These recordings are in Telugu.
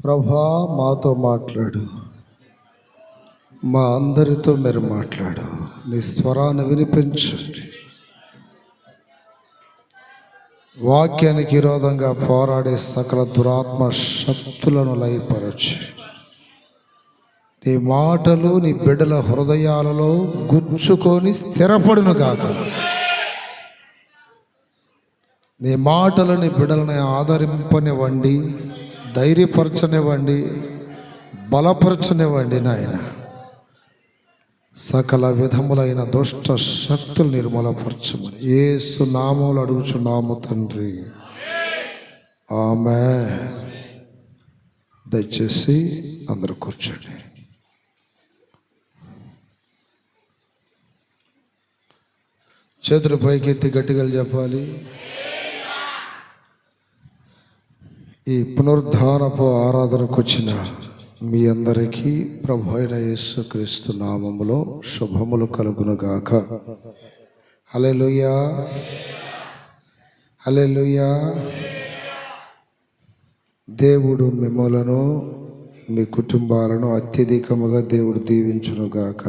ప్రభా మాతో మాట్లాడు, మా అందరితో మీరు మాట్లాడు, నీ స్వరాన్ని వినిపించండి. వాక్యానికి విరోధంగా పోరాడే సకల దురాత్మ శక్తులను లయపరచు. నీ మాటలు నీ బిడ్డల హృదయాలలో గుచ్చుకొని స్థిరపడును కాక. నీ మాటలు నీ బిడ్డలని ఆదరింపనివ్వండి, ధైర్యపరచనివ్వండి, బలపరచనివ్వండి. నాయన సకల విధములైన దుష్ట శక్తులు నిర్మూలపరచమని యేసు నామములో అడుగుచున్నాము తండ్రి, ఆమేన్. దయచేసి అందరూ కూర్చోండి. చేతులు పైకెత్తి గట్టిగా చెప్పాలి. ఈ పునరుద్ధానపు ఆరాధనకు వచ్చిన మీ అందరికీ ప్రభు అయిన యేసుక్రీస్తు నామములో శుభములు కలుగునుగాక. హల్లెలూయా, హల్లెలూయా. దేవుడు మిమ్మలను మీ కుటుంబాలను అత్యధికముగా దేవుడు దీవించునుగాక.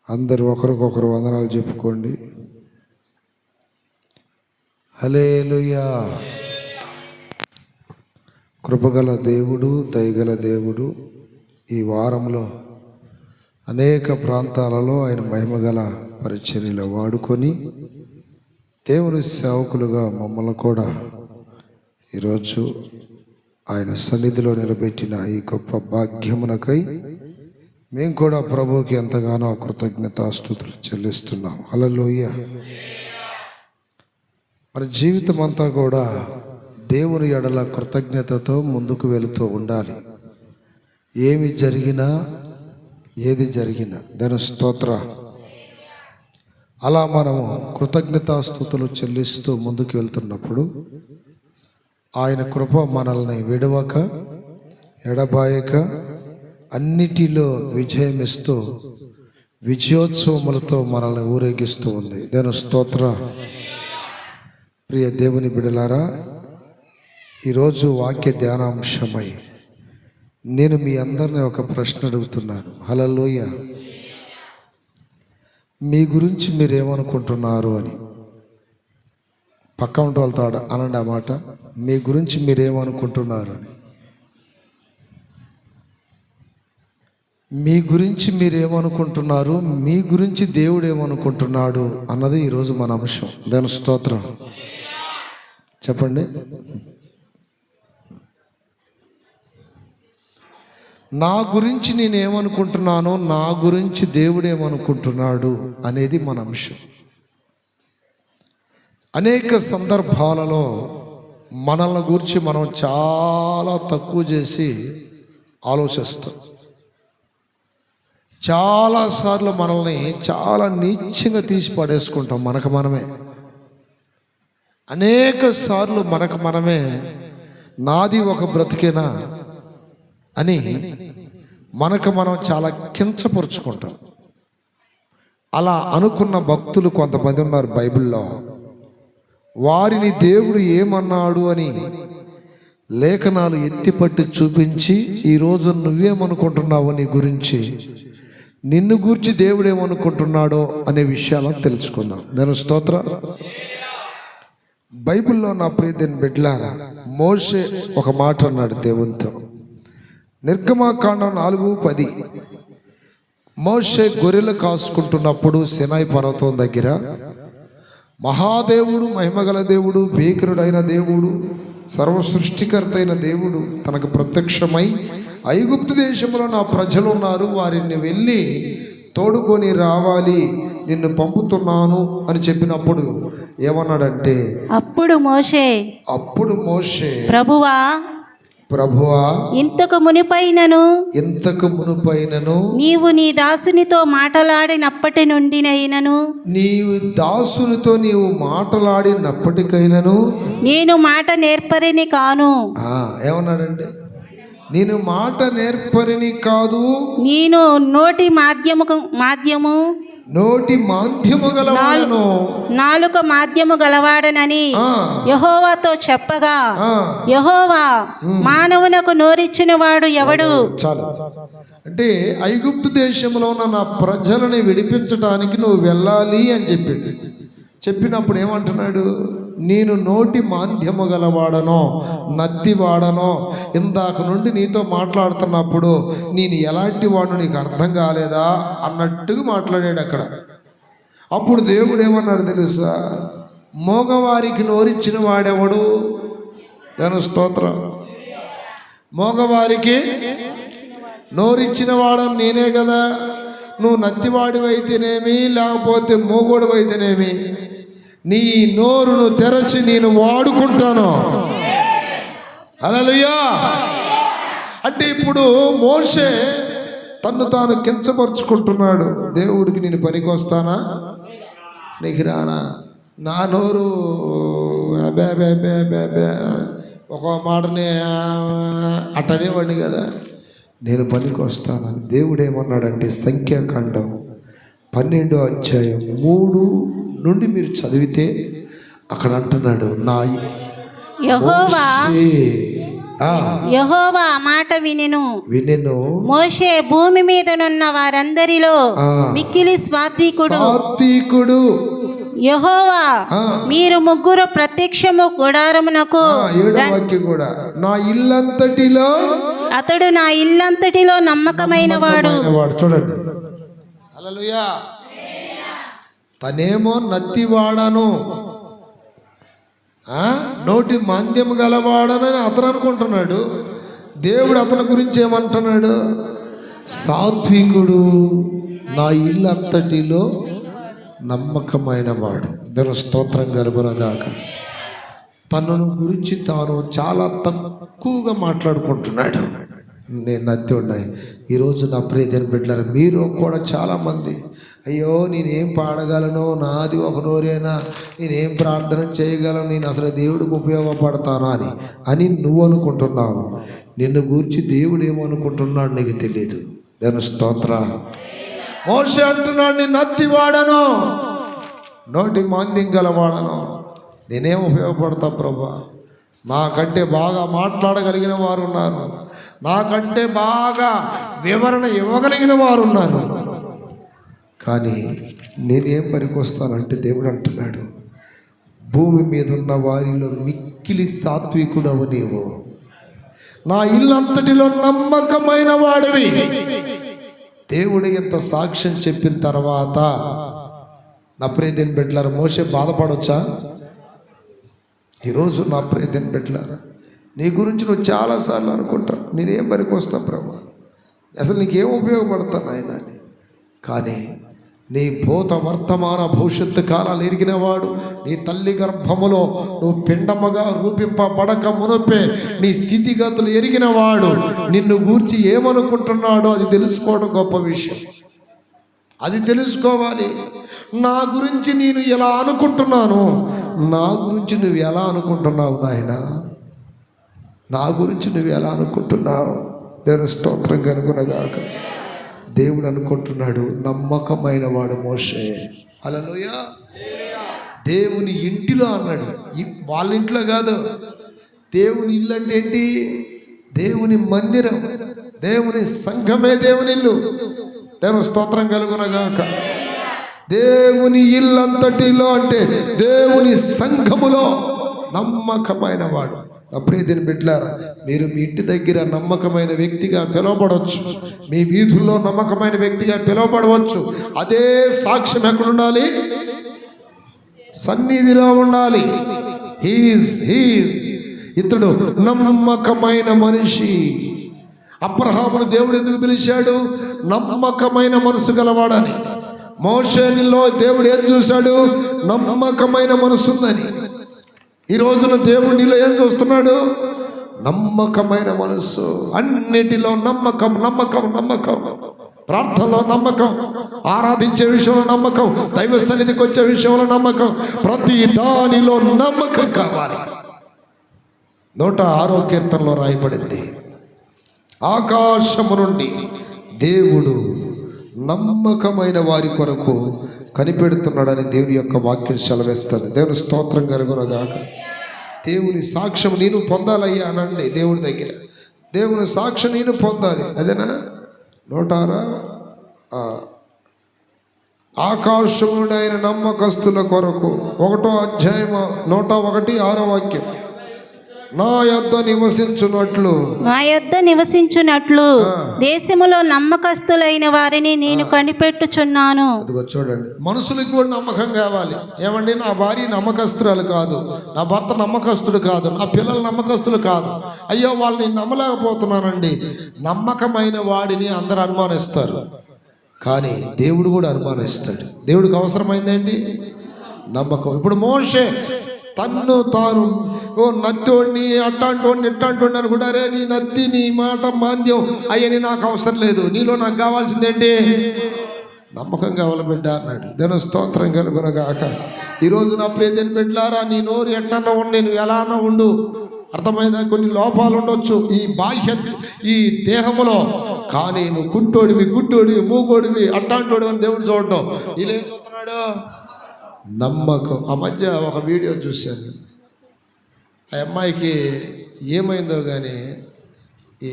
అందరూ ఒకరికొకరు వందనాలు చెప్పుకోండి. హల్లెలూయా. కృపగల దేవుడు, దయగల దేవుడు ఈ వారంలో అనేక ప్రాంతాలలో ఆయన మహిమగల పరిచర్యలు వాడుకొని దేవుని సేవకులుగా మమ్మల్ని కూడా ఈరోజు ఆయన సన్నిధిలో నిలబెట్టిన ఈ గొప్ప భాగ్యమునకై మేము కూడా ప్రభువుకి ఎంతగానో కృతజ్ఞతాస్తుతులు చెల్లిస్తున్నాం. హల్లెలూయా. మన జీవితం అంతా కూడా దేవుని ఎడల కృతజ్ఞతతో ముందుకు వెళుతూ ఉండాలి. ఏమి జరిగినా, ఏది జరిగినా దాని స్తోత్ర. అలా మనము కృతజ్ఞతాస్తుతులు చెల్లిస్తూ ముందుకు వెళ్తున్నప్పుడు ఆయన కృప మనల్ని విడవక ఎడబాయక అన్నిటిలో విజయమిస్తూ విజయోత్సవములతో మనల్ని ఊరేగిస్తూ ఉంది. దాని స్తోత్ర. ప్రియ దేవుని బిడ్డలారా, ఈరోజు వాక్య ధ్యానాంశమై నేను మీ అందరినీ ఒక ప్రశ్న అడుగుతున్నాను. హల్లెలూయా. మీ గురించి మీరేమనుకుంటున్నారు అని పక్క ఉంటే వాళ్ళతో అనండి ఆ మాట. మీ గురించి మీరేమనుకుంటున్నారు అని. మీ గురించి మీరేమనుకుంటున్నారు, మీ గురించి దేవుడు ఏమనుకుంటున్నాడు అన్నది ఈరోజు మన అంశం. దాని స్తోత్రం చెప్పండి. నా గురించి నేనేమనుకుంటున్నానో, నా గురించి దేవుడు ఏమనుకుంటున్నాడు అనేది మన అంశం. అనేక సందర్భాలలో మనల్ని గురించి మనం చాలా తక్కువ చేసి ఆలోచిస్తాం. చాలాసార్లు మనల్ని చాలా నీచంగా తీసి పడేసుకుంటాం మనకు మనమే. అనేక సార్లు మనకు మనమే నాది ఒక బ్రతికేనా అని మనకు మనం చాలా కించపరుచుకుంటాం. అలా అనుకున్న భక్తులు కొంతమంది ఉన్నారు బైబిల్లో. వారిని దేవుడు ఏమన్నాడు అని లేఖనాలు ఎత్తిపట్టి చూపించి ఈరోజు నువ్వేమనుకుంటున్నావు నీ గురించి, నిన్ను గూర్చి దేవుడు ఏమనుకుంటున్నాడో అనే విషయాలను తెలుసుకుందాం. దాని స్తోత్ర. బైబిల్లో నా ప్రియదేని బిడ్డలారా, మోషే ఒక మాట అన్నాడు దేవునితో. నిర్గమకాండం 4:10. మోషే గొర్రెలు కాసుకుంటున్నప్పుడు సినాయి పర్వతం దగ్గర మహాదేవుడు, మహిమగల దేవుడు, భీకరుడైన దేవుడు, సర్వ సృష్టికర్త అయిన దేవుడు తనకు ప్రత్యక్షమై ఐగుప్తు దేశంలో నా ప్రజలు ఉన్నారు, వారిని వెళ్ళి తోడుకొని రావాలి, నిన్ను పంపుతున్నాను అని చెప్పినప్పుడు ఏమన్నాడంటే, అప్పుడు మోషే ప్రభువా ఇంతకు మునుపైనను నీవు నీ దాసునితో మాటలాడినప్పటికైనను నేను మాట నేర్పరిని కాను. ఏమన్నాడంటే, నేను మాట నేర్పరిని కాదు, నేను నోటి మాధ్యము నోటి మాంద్యము గలవాడను, నాలుక మాధ్యము గలవాడనని యెహోవాతో చెప్పగా, యెహోవా మానవునకు నోరిచ్చిన వాడు ఎవడు? చాలు. అంటే ఐగుప్తు దేశంలో ఉన్న నా ప్రజలని విడిపించడానికి నువ్వు వెళ్ళాలి అని చెప్పినప్పుడు ఏమంటున్నాడు? నేను నోటి మాంద్యము గలవాడనో నత్తివాడనో, ఇందాక నుండి నీతో మాట్లాడుతున్నప్పుడు నేను ఎలాంటి వాడు నీకు అర్థం కాలేదా అన్నట్టుగా మాట్లాడాడు అక్కడ. అప్పుడు దేవుడు ఏమన్నాడు తెలుసా? మోగవారికి నోరిచ్చిన వాడెవడు? దాని స్తోత్రం. మోగవారికి నోరిచ్చిన వాడని నేనే కదా. నువ్వు నత్తివాడివైతేనేమి లేకపోతే మోగోడివైతేనేమి, నీ నోరును తెరచి నేను వాడుకుంటాను. హల్లెలూయా. అంటే ఇప్పుడు మోషే తన్ను తాను కించపరుచుకుంటున్నాడు. దేవుడికి నేను పనికి వస్తానా, నీకు రానా? నా నోరు ఒక మాటనే అట్టనేవాడిని కదా, నేను పనికి వస్తానని. దేవుడు ఏమన్నాడంటే సంఖ్యాకాండం 12వ అధ్యాయం 3 నుండి మీరు చదివితే అక్కడ అంటున్నాడు, నా యెహోవా మాట వినెను. మోషే భూమి మీదనున్న వారందరిలో మిక్కిలి సాత్వికుడు. యెహోవా మీరు ముగ్గురు ప్రత్యక్షము గుడారమునకు, 7వ వాక్యం కూడా, నా ఇల్లంతటిలో అతడు నా ఇల్లంతటిలో నమ్మకమైన వాడు. చూడండి. హల్లెలూయా. తనేమో నత్తివాడను, నోటి మాంద్యము గలవాడనని అతను అనుకుంటున్నాడు. దేవుడు అతని గురించి ఏమంటున్నాడు? సాత్వికుడు, నా ఇల్లంతటిలో నమ్మకమైన వాడు. దేవుని స్తోత్రం కలుగునగాక. తనను గురించి తాను చాలా తక్కువగా మాట్లాడుకుంటున్నాడు. నేను నత్తి ఉన్నాయి. ఈరోజు నా ప్రియ దేవుని బిడ్డలారా, మీరు కూడా చాలామంది అయ్యో నేనేం పాడగలను, నాది ఒక నోరేనా, నేనేం ప్రార్థన చేయగలను, నేను అసలు దేవుడికి ఉపయోగపడతానా అని నువ్వు అనుకుంటున్నావు. నిన్ను గూర్చి దేవుడు ఏమనుకుంటున్నాడు నీకు తెలియదు. దాని స్తోత్ర. మోషే అంటున్నాడు, నేను నత్తివాడను, నోటి మాంద్యం గలవాడను, నేనేం ఉపయోగపడతా ప్రభా? నాకంటే బాగా మాట్లాడగలిగిన వారు ఉన్నారు, నాకంటే బాగా వివరణ ఇవ్వగలిగిన వారు ఉన్నారు, కానీ నేనేం పనికొస్తానంటే దేవుడు అంటున్నాడు, భూమి మీద ఉన్న వారిలో మిక్కిలి సాత్వికుడవు నీవు, నా ఇల్లంతటిలో నమ్మకమైన వాడివి. దేవుడు ఎంత సాక్ష్యం చెప్పిన తర్వాత నా ప్రియదేని బిడ్డలారా, మోషే బాధపడొచ్చా? ఈరోజు నా ప్రియదేని బిడ్డలారా, నీ గురించి నువ్వు చాలాసార్లు అనుకుంటావు, నేనేం పనికి వస్తాను ప్రభా, అసలు నీకేం ఉపయోగపడతాను ఆయన అని. కానీ నీ భూత వర్తమాన భవిష్యత్తు కాలాలు ఎరిగినవాడు, నీ తల్లి గర్భములో నువ్వు పిండముగా రూపింపబడక మునుపే నీ స్థితిగతులు ఎరిగినవాడు, నిన్ను గూర్చి ఏమనుకుంటున్నాడో అది తెలుసుకోవడం గొప్ప విషయం. అది తెలుసుకోవాలి. నా గురించి నేను ఎలా అనుకుంటున్నాను, నా గురించి నువ్వు ఎలా అనుకుంటున్నావు నాయన, నా గురించి నువ్వు ఎలా అనుకుంటున్నావు? దేవుని స్తోత్రం కనుగొనగాక. దేవుడు అనుకుంటున్నాడు, నమ్మకమైన వాడు మోషే. హల్లెలూయా. దేవుని ఇంటిలో అన్నాడు, వాళ్ళ ఇంట్లో కాదు. దేవుని ఇల్లు అంటే ఏంటి? దేవుని మందిరం, దేవుని సంఘమే దేవుని ఇల్లు. దేవుని స్తోత్రం కలుగునగాక. దేవుని ఇల్లంతటిలో అంటే దేవుని సంఘములో నమ్మకమైన వాడు. నా ప్రియదేని బిడ్డలారా, మీరు మీ ఇంటి దగ్గర నమ్మకమైన వ్యక్తిగా పిలువబడవచ్చు, మీ వీధుల్లో నమ్మకమైన వ్యక్తిగా పిలువబడవచ్చు. అదే సాక్ష్యం ఎక్కడ ఉండాలి? సన్నిధిలో ఉండాలి. హీస్ ఇతడు నమ్మకమైన మనిషి. అబ్రహామును దేవుడు ఎందుకు పిలిచాడు? నమ్మకమైన మనసు గలవాడని. మోషేనిలో దేవుడు ఏం చూశాడు? నమ్మకమైన మనసు ఉందని. ఈ రోజున దేవుడు నీలో ఏం చూస్తున్నాడు? నమ్మకమైన మనసు. అన్నిటిలో నమ్మకం, నమ్మకం, నమ్మకం. ప్రార్థనలో నమ్మకం, ఆరాధించే విషయంలో నమ్మకం, దైవ సన్నిధికి వచ్చే విషయంలో నమ్మకం, ప్రతి దానిలో నమ్మకం కావాలి. 106వ కీర్తనలో రాయబడింది, ఆకాశము నుండి దేవుడు నమ్మకమైన వారి కొరకు కనిపెడుతున్నాడని దేవుని యొక్క వాక్యం సెలవిస్తుంది. దేవుని స్తోత్రం కలుగునగాక. దేవుని సాక్ష్యం నేను పొందాలయ్యా అనండి దేవుడి దగ్గర. దేవుని సాక్ష్యం నేను పొందాలి. అదేనా 106 ఆకాశముడైన నమ్మకస్తుల కొరకు 1వ అధ్యాయం 101 వాక్యం. నా యొద్ద నివసించున్నట్లు దేశములో నమ్మకస్తులైన వారిని నేను కనిపెట్టుచున్నాను. అదిగో చూడండి, మనుషులకు కూడా నమ్మకం కావాలి. ఏమండి, నా భార్య నమ్మకస్తురాలు కాదు, నా భర్త నమ్మకస్తుడు కాదు, నా పిల్లలు నమ్మకస్తులు కాదు, అయ్యో వాళ్ళని నమ్మలేకపోతున్నానండి. నమ్మకమైన వాడిని అందరూ అనుమానిస్తారు, కానీ దేవుడు కూడా అనుమానిస్తాడు. దేవుడికి అవసరమైందేంటి? నమ్మకం. ఇప్పుడు మోషే తన్ను తాను నత్తోడిని అట్టాంటోడిని ఇట్టాంటోడిని అనుకుంటారే, నీ నత్తి నీ మాట మాంద్యం అయ్యని నాకు అవసరం లేదు, నీలో నాకు కావాల్సిందేంటి? నమ్మకం కావాలి బిడ్డ అన్నాడు. దేని స్తోత్రం కలుగునగాక. ఈరోజు నా ప్రియమైన బిడ్డలారా, నీ నోరు ఎట్టన్నా ఉండి నువ్వు ఎలా అన్నా ఉండు, అర్థమైందా? కొన్ని లోపాలు ఉండొచ్చు ఈ దేహములో, కానీ నువ్వు గుడ్డోడివి మూగోడివి అట్టాంటోడివి అని దేవుడు చూడటం. ఇలా ఏం చూస్తున్నాడు? నమ్మకం. ఆ మధ్య ఒక వీడియో చూశాను. ఆ అమ్మాయికి ఏమైందో కానీ ఈ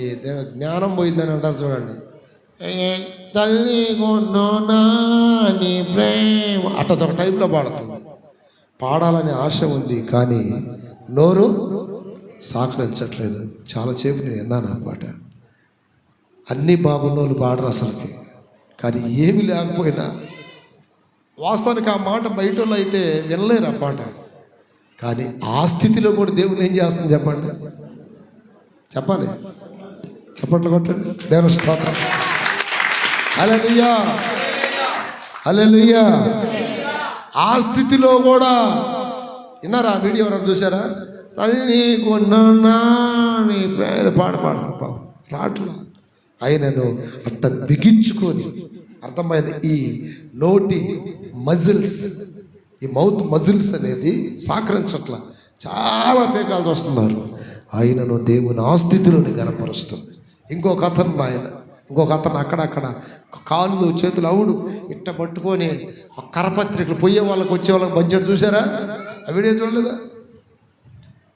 జ్ఞానం పోయిందని అంటారు చూడండి. తల్లి నీ ప్రేమ అట్టదొక టైంలో పాడుతుంది. పాడాలని ఆశ ఉంది, కానీ నోరు సహకరించట్లేదు. చాలాసేపు నేను విన్నాను ఆ పాట. అన్ని బాబున్నోళ్ళు పాడరు అసలుకి, కానీ ఏమి లేకపోయినా వాస్తవానికి ఆ మాట బయట వాళ్ళు అయితే వినలేరు ఆ పాట. కానీ ఆ స్థితిలో కూడా దేవుని ఏం చేస్తుంది చెప్పండి? చెప్పాలి, చప్పట్లు కొట్టండి. దేవుని స్తోత్రం. హల్లెలూయా, హల్లెలూయా. ఆ స్థితిలో కూడా విన్నారా? ఆ వీడియో ఎవరైనా చూసారా? తల్లి కొన్నా నీ పాడతాం రాట్లు ఆయనను అట్ట బిగించుకొని, అర్థమైంది? ఈ నోటి మజిల్స్, ఈ మౌత్ మజిల్స్ అనేది సహకరించట్ల, చాలా పేకాలు వస్తున్నారు. ఆయనను దేవుని ఆ స్థితిలోని గనపరుస్తుంది. ఇంకొక అతను అక్కడక్కడ కాళ్ళు చేతులు అవుడు ఇట్ట పట్టుకొని కరపత్రికలు పొయ్యే వాళ్ళకి వచ్చే వాళ్ళకి బడ్జెట్ చూసారా? ఆ వీడియో చూడలేదా?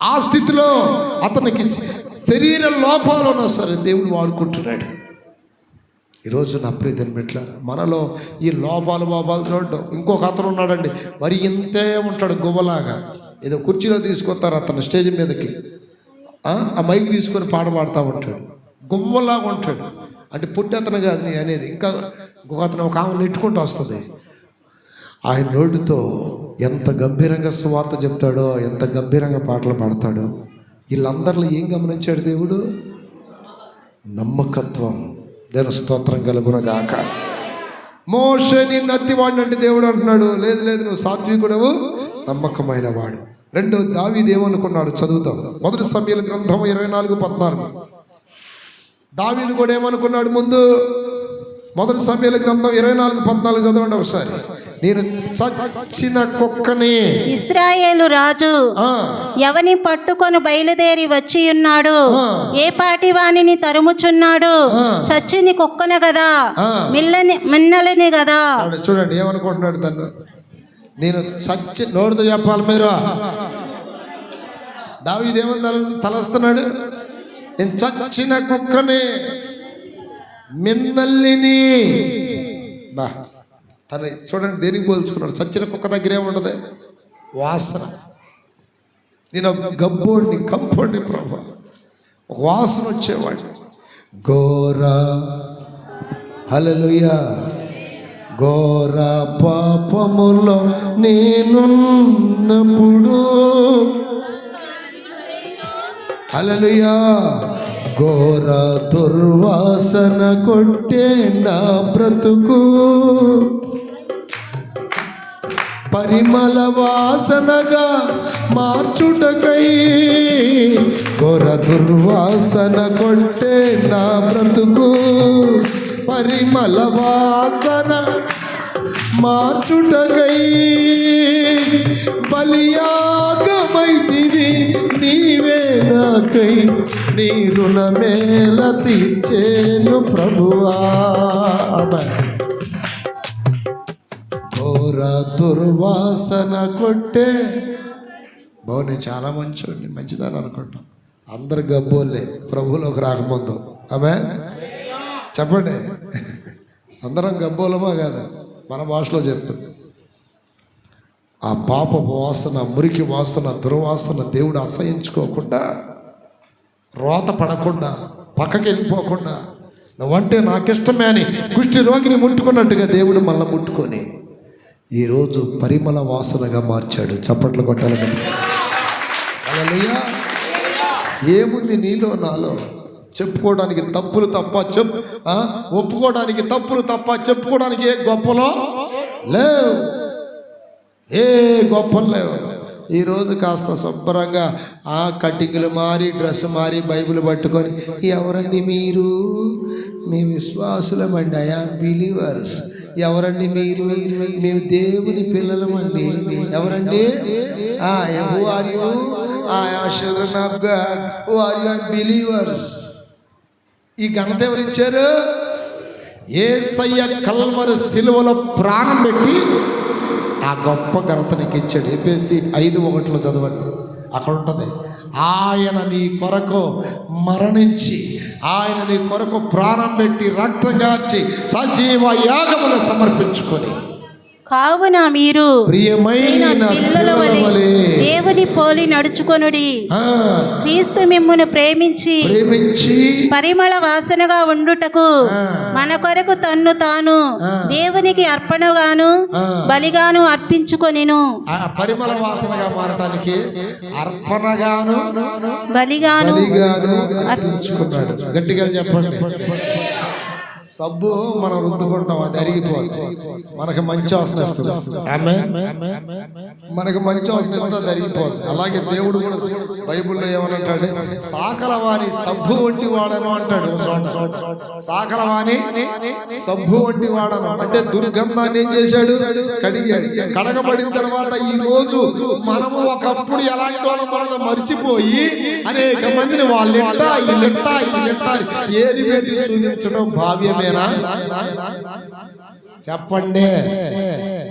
ఆ స్థితిలో అతనికి శరీర లోపాలు ఉన్నా సరే దేవుడు వాడుకుంటున్నాడు. ఈరోజు నా ప్రియమైన బిడ్డలారా, మనలో ఈ లోపాలు చూడడం. ఇంకొక అతను ఉన్నాడండి, మరి ఇంతే ఉంటాడు గువ్వలాగా. ఏదో కుర్చీలో తీసుకొస్తారు అతను స్టేజ్ మీదకి, ఆ మైక్ తీసుకొని పాట పాడుతూ ఉంటాడు. గువ్వలాగా ఉంటాడు. అంటే పుట్టి అతను కాదు నీ అనేది. ఇంకా ఇంకొక అతను ఒక ఆమె నెట్టుకుంటూ వస్తుంది. ఆయన నోటితో ఎంత గంభీరంగా సువార్త చెప్తాడో, ఎంత గంభీరంగా పాటలు పాడతాడో. వీళ్ళందరిలో ఏం గమనించాడు దేవుడు? నమ్మకత్వం. దేవుని స్తోత్రం కలుగునగాక. మోషేని నత్తివాడిని అంటే దేవుడు అంటున్నాడు, లేదు నువ్వు సాత్వికుడవు, నమ్మకమైన వాడు. రెండో దావీదు ఏమనుకున్నాడు? చదువుతాం. 1 సమూయేలు గ్రంథం 24:14. దావీదు కూడా ఏమనుకున్నాడు? ముందు 1 సమూయేలు గ్రంథం 24:14 చదవండి ఒకసారి. నేను చచ్చిన కుక్కని, ఇశ్రాయేలు రాజు ఎవని పట్టుకొని బయలుదేరి వచ్చి ఉన్నాడు, ఏ పాటి వాణిని తరుముచున్నాడు, చచ్చిని కుక్కను కదా, మిన్నలని కదా. చూడండి ఏమనుకుంటున్నాడు తను. నేను నోడుతో చెప్పాలి మీరు. దావీదు ఏమని తలస్తున్నాడు? నేను చచ్చిన కుక్కని, మిన్నల్లిని. బా, తను చూడండి దేనికి పోల్చుకున్నాడు? చచ్చిన కుక్క దగ్గర ఏముండదు? వాసన. నేను గబ్బోడిని కంపోడిని ప్రభా, ఒక వాసన వచ్చేవాడిని. ఘోర హల్లెలూయా, ఘోర పాపములో నేనున్నప్పుడు, హల్లెలూయా, ఘోర దుర్వాసన కొట్టే నా బ్రతుకు, పరిమళ వాసనగా మార్చుటకై, ఘోర దుర్వాసన కొట్టే నా బ్రతుకు, పరిమళ వాసన మార్చుటకై, బలియాగమైతివి నీవే నాకై, నీ రుణమేల తీర్చేను ప్రభువా. ఘోర దుర్వాసన కొట్టే బాబు చాలా మంచోడిని మంచిదని అనుకుంటాం. అందరు గబ్బోళ్ళే ప్రభువులోకి రాకముందు. ఆమె చెప్పండి, అందరం గబ్బోలమా కాదా? మన భాషలో చెప్తుంది. ఆ పాప వాసన, మురికి వాసన, దుర్వాసన దేవుడు అసహించుకోకుండా, రోత పడకుండా, పక్కకి వెళ్ళిపోకుండా, నువ్వంటే నాకిష్టమే అని కుష్టి రోగిని ముట్టుకున్నట్టుగా దేవుడు మళ్ళీ ముట్టుకొని ఈరోజు పరిమళ వాసనగా మార్చాడు. చప్పట్లు కొట్టాలి. హల్లెలూయా. ఏముంది నీలో నాలో? చెప్పుకోవడానికి తప్పులు తప్ప, ఒప్పుకోవడానికి తప్పులు తప్ప చెప్పుకోవడానికి ఏ గొప్పలో లేవు, ఏ గొప్పలు లేవు. ఈరోజు కాస్త శుభ్రంగా ఆ కటింగ్లు మారి, డ్రెస్ మారి, బైబిల్ పట్టుకొని, ఎవరండి మీరు? మీ విశ్వాసులమండి, ఐ యామ్ బిలీవర్స్. ఎవరండి మీరు? మేము దేవుని పిల్లలమండి. ఎవరండి? Who are you? I am children of God. Who are you? Believers. ఈ ఘనత ఎవరిచ్చారు? యేసయ్య కల్వరి సిలువలో ప్రాణం పెట్టి ఆ గొప్ప ఘనత నీకు ఇచ్చాడు. ఎఫెసీ 5:1 చదవండి, అక్కడ ఉంటుంది. ఆయన నీ కొరకు మరణించి, ఆయన నీ కొరకు ప్రాణం పెట్టి, రక్తం గార్చి, సజీవ యాగమును సమర్పించుకొని, కావున మీరు ప్రియమైన పిల్లల వలె దేవుని పోలి నడుచుకొనుడి. క్రీస్తు మిమ్మును ప్రేమించి పరిమళ వాసనగా ఉండుటకు మన కొరకు తన్ను తాను దేవునికి అర్పణగాను బలిగాను అర్పించుకొనిను. పరిమళ వాసనగా మారడానికి అర్పణగాను బలిగాను అర్పించుకున్నాడు. గట్టిగా చెప్పండి. సబ్బు మనం రుద్దుకుంటాం, అది అరిగిపోతుంది, మనకు మంచి వాసన వస్తుంది. మనకు మంచి వాసన ఎంత అరిగిపోతుంది. అలాగే దేవుడు కూడా బైబిల్లో ఏమనంటాడు? సాకలవాణి సబ్బు వంటి వాడను అంటాడు. సాకలవాణి సబ్బు వంటి వాడను అంటే దుర్గంధాన్ని ఏం చేశాడు? కడిగాడు. కడగబడిన తర్వాత ఈ రోజు మనము ఒకప్పుడు ఎలాంటి వాళ్ళం మనలో మర్చిపోయి అనేక మందిని వాళ్ళెట్ట వీళ్ళెట్ట ఏది వేది చూపించడం భావ్యం. చెప్పండి.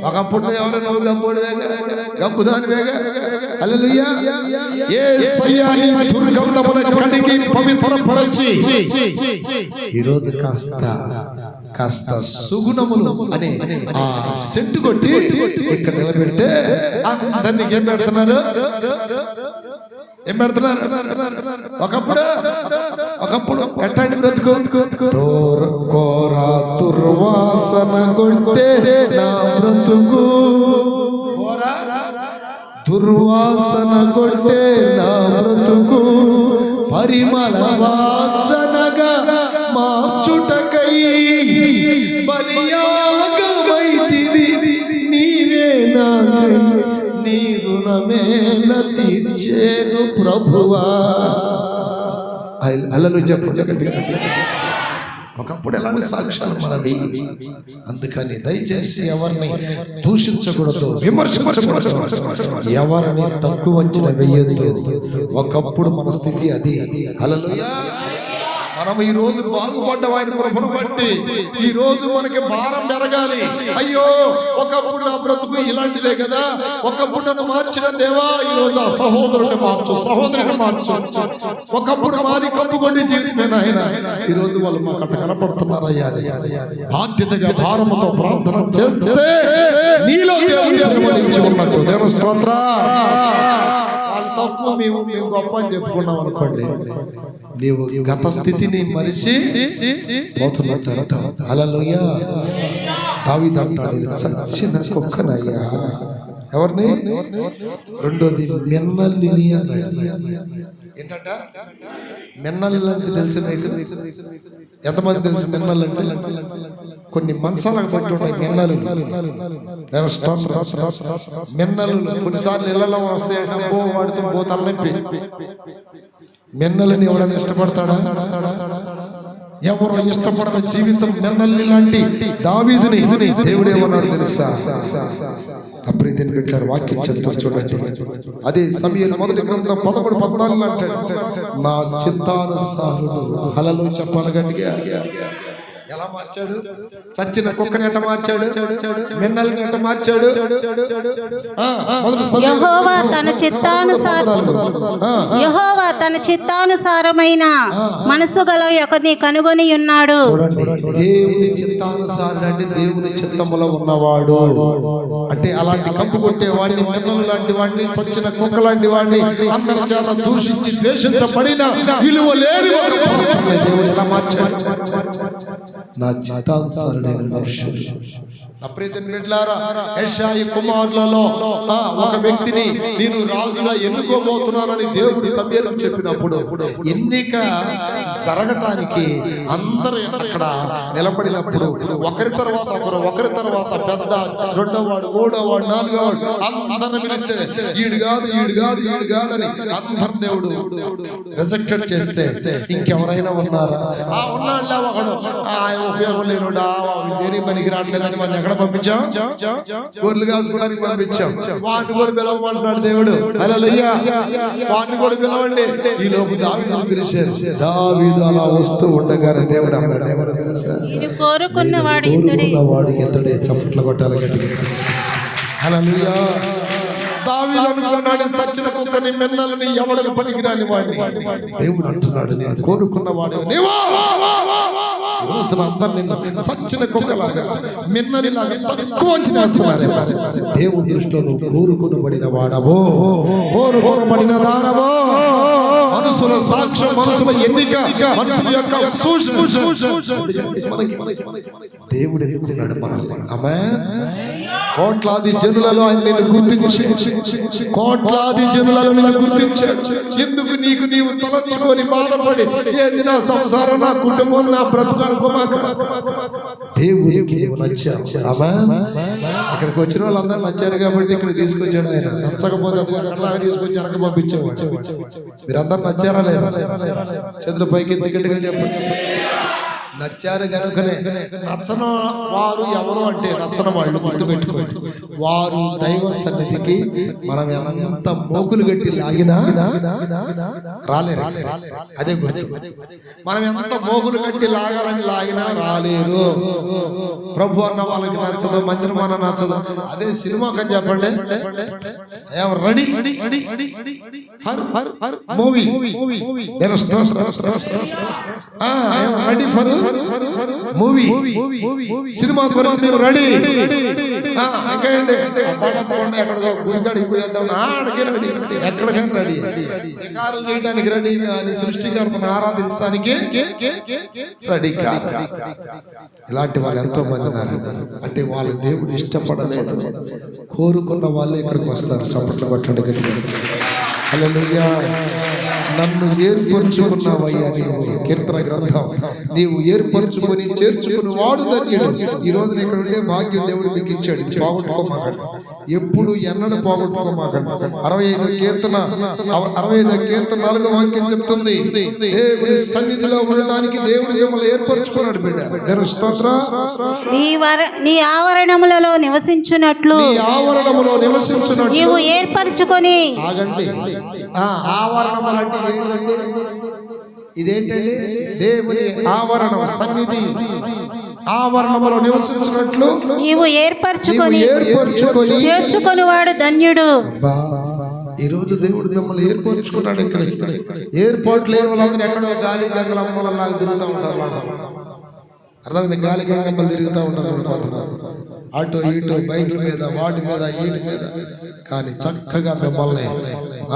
ఒకప్పుడు ఎవరు నువ్వు గబ్బుడు గబ్బుదాని వేగా. హల్లెలూయా. యేసయ్యని దుర్గంధమున కడిగి పవిత్రపరచి ఈరోజు కాస్త సుగుణములు అనే ఆ సెంటు కొట్టి ఇక్కడ నిలబెడితే అందరినీ ఏం పెడుతున్నారు? ఒకప్పుడు ఎట్లాంటి బ్రతుకు? దుర్వాసన కొట్టే నా బ్రతుకు, దుర్వాసన కొట్టే నా బ్రతుకు, పరిమళ వాసనగా మార్చుటకై బలియాగమైతివి నీవే నాకై, నీ రుణమేల తీర్చేను ప్రభువా. హల్లెలూయా. చెప్పండి. ఒకప్పుడు ఎలాంటి సాక్ష్యాలు మనవి. అందుకని దయచేసి ఎవరిని దూషించకూడదు, విమర్శించకూడదు, ఎవరిని తక్కువ అంచనా వేయొద్దు. ఒకప్పుడు మన స్థితి అది. హల్లెలూయా. మనం ఈ రోజు బాగుపడ్డ ఆయన కృపను బట్టి ఈ రోజు మనకి భారం పెరగాలి. అయ్యో ఒకప్పుడు నా బ్రతుకు ఇలాంటిదే కదా, ఒకప్పుడు నన్ను మార్చిన దేవా ఈ రోజు ఆ సహోదరుని మార్చు, సహోదరుని మార్చు. ఒకప్పుడు మాది కప్పుకొండి జీవితమే నాయన, ఈ రోజు వాళ్ళు మాకు అట్ట కనపడుతున్నారయ్యా. బాధ్యతగా భారముతో ప్రార్థన చేస్తే నీలో దేవుడి ప్రేమ నిలిచి ఉన్నట్టు. దేవుని స్తోత్రం. వాళ్ళ తప్పు మేము గొప్ప అని చెప్పుకున్నాం అనుకోండి, నీవు గత స్థితిని మరిచి పోతున్నట్టు అర్థం. హల్లెలూయా. దావీదు అంటాడు, చచ్చిన కుక్కనయ్యా. ఎవరిని? రెండోది మెన్నల్లిని అన్నాడు. ఏంటంట? మెన్నల్లి అంటే తెలుసు? ఎంతమంది తెలుసు మెన్నల్లి అంటే? కొన్ని మంచాలకు పట్టున్నాయి మెన్నలు. మెన్నలు కొన్నిసార్లు ఇళ్లలో వస్తే వాడితో పోతాల నొప్పి. మెన్నలని ఎవడని ఇష్టపడతాడా? ఎవరో ఇష్టపడని జీవితం మెన్నల్ని లాంటి దావీదుని దేవుడేమన్నాడు తెలుసా? అప్రీతిని పెట్టారు. వాక్యం చెప్తారు చూడండి. అదే సమూయేలు మొదటి గ్రంథం 13:14 అంటాడు, నా చిత్తానుసారుడు. హల్లెలూయా చెప్పాలి గట్టిగా. ఎలా మార్చాడు? చచ్చిన కుక్కని ఎట్ట మార్చాడు? మిన్నల్ని ఎట్ట మార్చాడు? యెహోవా తన చిత్తానుసారమైన మనసు గల ఒకరిని కనుగొని ఉన్నాడు. చూడండి, దేవుని చిత్తానుసారుడు అంటే దేవుని చిత్తములో ఉన్నవాడు. అంటే అలాంటి కంపు కొట్టే వాడిని, మిన్నలు లాంటి వాడిని, చచ్చిన కుక్క లాంటి వాడిని, అందరి చేత దూషించి ద్వేషించబడిన విలువ లేని దేవుడు ఎలా మార్చాడు? నా చిత్తానుసారుడైన మనుషుడు. నా ప్రియమైన బిడ్డలారా, యెషయా కుమారులలో ఒక వ్యక్తిని నేను రాజుగా ఎన్నుకోబోతున్నానని దేవుడు సమూయేలుకు చెప్పినప్పుడు ఎన్నిక జరగటానికి అందరూ అక్కడ నిలబడినప్పుడు ఒకరి తర్వాత పెద్ద, రెండోవాడు, మూడోవాడు, నాలుగోవాడు అందరిని పిలిస్తే ఈడు కాదు అని అందరు దేవుడు రిజెక్టెడ్ చేస్తే ఇంకెవరైనా ఉన్నారా? ఉన్నాళ్ళే ఒకడు, ఉపయోగం లేనుడా, దేని పనికి రావట్లేదని వాడిని ఎక్కడ పంపించాం? గొర్రెలు కాసుకోవడానికి పంపించాం. వాడిని కూడా పిలవమంటున్నాడు దేవుడు. హల్లెలూయా, వాడిని కూడా పిలవండి. ఈ లోపు దావీదును పిలిచారు. దావీదు అలా వస్తూ ఉండగానే దేవుడు అన్నాడు, ఏమన్నా తెలుసా? కోరుకున్నవాడు ఇతడే. చప్పట్లు కొట్టాలి గట్టిగా. హల్లెలూయా. దావీదు అనుకున్నాడు, చచ్చిన కుక్కని, మిన్నలని, ఎవడకు పనికిరాని వాడిని. దేవుడు అంటున్నాడు, నేను కోరుకున్నవాడు నీవో. చచ్చిన కుక్కలాగా, మిన్నలిలాగా తక్కువ అంచనేస్తున్నారు. దేవుని దృష్టిలో నువ్వు కోరుకునబడిన వాడవో, కోరుకునబడిన దానవో, మనుషుల సాక్ష్యం, మనుషుల ఎన్నిక, మనుషుల యొక్క సూచన దేవుడు ఎన్నుకున్నాడు మనల్ని. ఆమేన్. కోట్లాది జనులలో ఆయన నిన్ను గుర్తించాడు. ఎందుకు నీవు తలంచుకొని బాధపడి ఏంది నా సంసారం, నా కుటుంబం, నా బ్రతుకు అనుకోమాక. దేవుడికి నచ్చావు. ఆమేన్. ఇక్కడికి వచ్చిన వాళ్ళందరూ నచ్చారు కాబట్టి ఇక్కడ తీసుకొచ్చాడు ఆయన. నచ్చకపోతే అట్లాగా తీసుకొచ్చి వెనక పంపించేవాడు. మీరందరూ నచ్చారా లేదా? చేతుల పైకి గట్టిగా చెప్పండి. నచ్చారు కనుకనే. నచ్చని వారు ఎవరు అంటే, నచ్చని వాళ్ళు గుర్తుపెట్టుకోండి, వారు దైవ సన్నిధికి మనం ఎంత మోకులు గట్టి లాగినా రాలేరు. అదే గుర్తు. మనం ఎంత మోకులు గట్టి లాగినా రాలేరు. ప్రభు అన్న వాళ్ళకి నచ్చదు, మందిరం అన్న నచ్చదు. అదే సినిమాకి అని చెప్పండి, ready for movie, ready for movie, cinema కొరకు మేము రెడీ. ఎక్కడికో గుడికాడికి పోయేద్దాం, రెడీ, ఎక్కడికైనా రెడీ. శికారులు చేయడానికి రెడీ, అని సృష్టికర్తను ఆరాధించడానికి రెడీ కాదు. ఇలాంటి వాళ్ళు ఎంతో మంది ఉన్నారు. అంటే వాళ్ళ దేవుడు ఇష్టపడలేదు. కోరుకున్న వాళ్ళే ఇక్కడికి వస్తారు. చప్పట్లు కొట్టండి. హల్లెలూయా. నన్ను ఏర్పరచుకున్నావయ్యా నీవు. కీర్తన గ్రంథం. నీవు ఏర్పరచుకొని చేర్చుకుని వాడు ధన్యుడు. ఈ రోజున ఇక్కడ ఉండే భాగ్యం దేవుడు నీకు ఇచ్చాడు. ఇది పోగొట్టుకోమాకండి, ఎప్పుడు ఎన్నడూ పోగొట్టుకోమాకండి. 65వ కీర్తన 4వ వాక్యం చెప్తుంది, దేవుని సన్నిధిలో ఉండడానికి దేవుడు మిమ్మల్ని ఏర్పరచుకున్నాడు. బిడ్డ స్తోత్రం. నీ ఆవరణములలో నివసించున్నట్లు నీవు ఏర్పరచుకొని. ఆగండి. ఆవరణములు అంటే ఇదేంటండి? దేవుని ఆవరణం, సన్నిధి. ఆవరణములో నివసించినట్లు నీవు ఏర్పరచుకొని చేర్చుకొని వాడు ధన్యుడు. ఈ రోజు దేవుడు మిమ్మల్ని ఏర్పరచుకున్నాడు. ఇక్కడ ఏర్పాటు లేని వాళ్ళందరూ ఎక్కడో గాలి గంగలమ్మలాగా తిరుగుతూ ఉంటారు. అర్థమైంది? గాలి గంగమ్మలు తిరుగుతూ ఉంటారు. అటు ఇటు బైకుల మీద, వాటి మీద, వీటి మీద. కానీ చక్కగా మిమ్మల్ని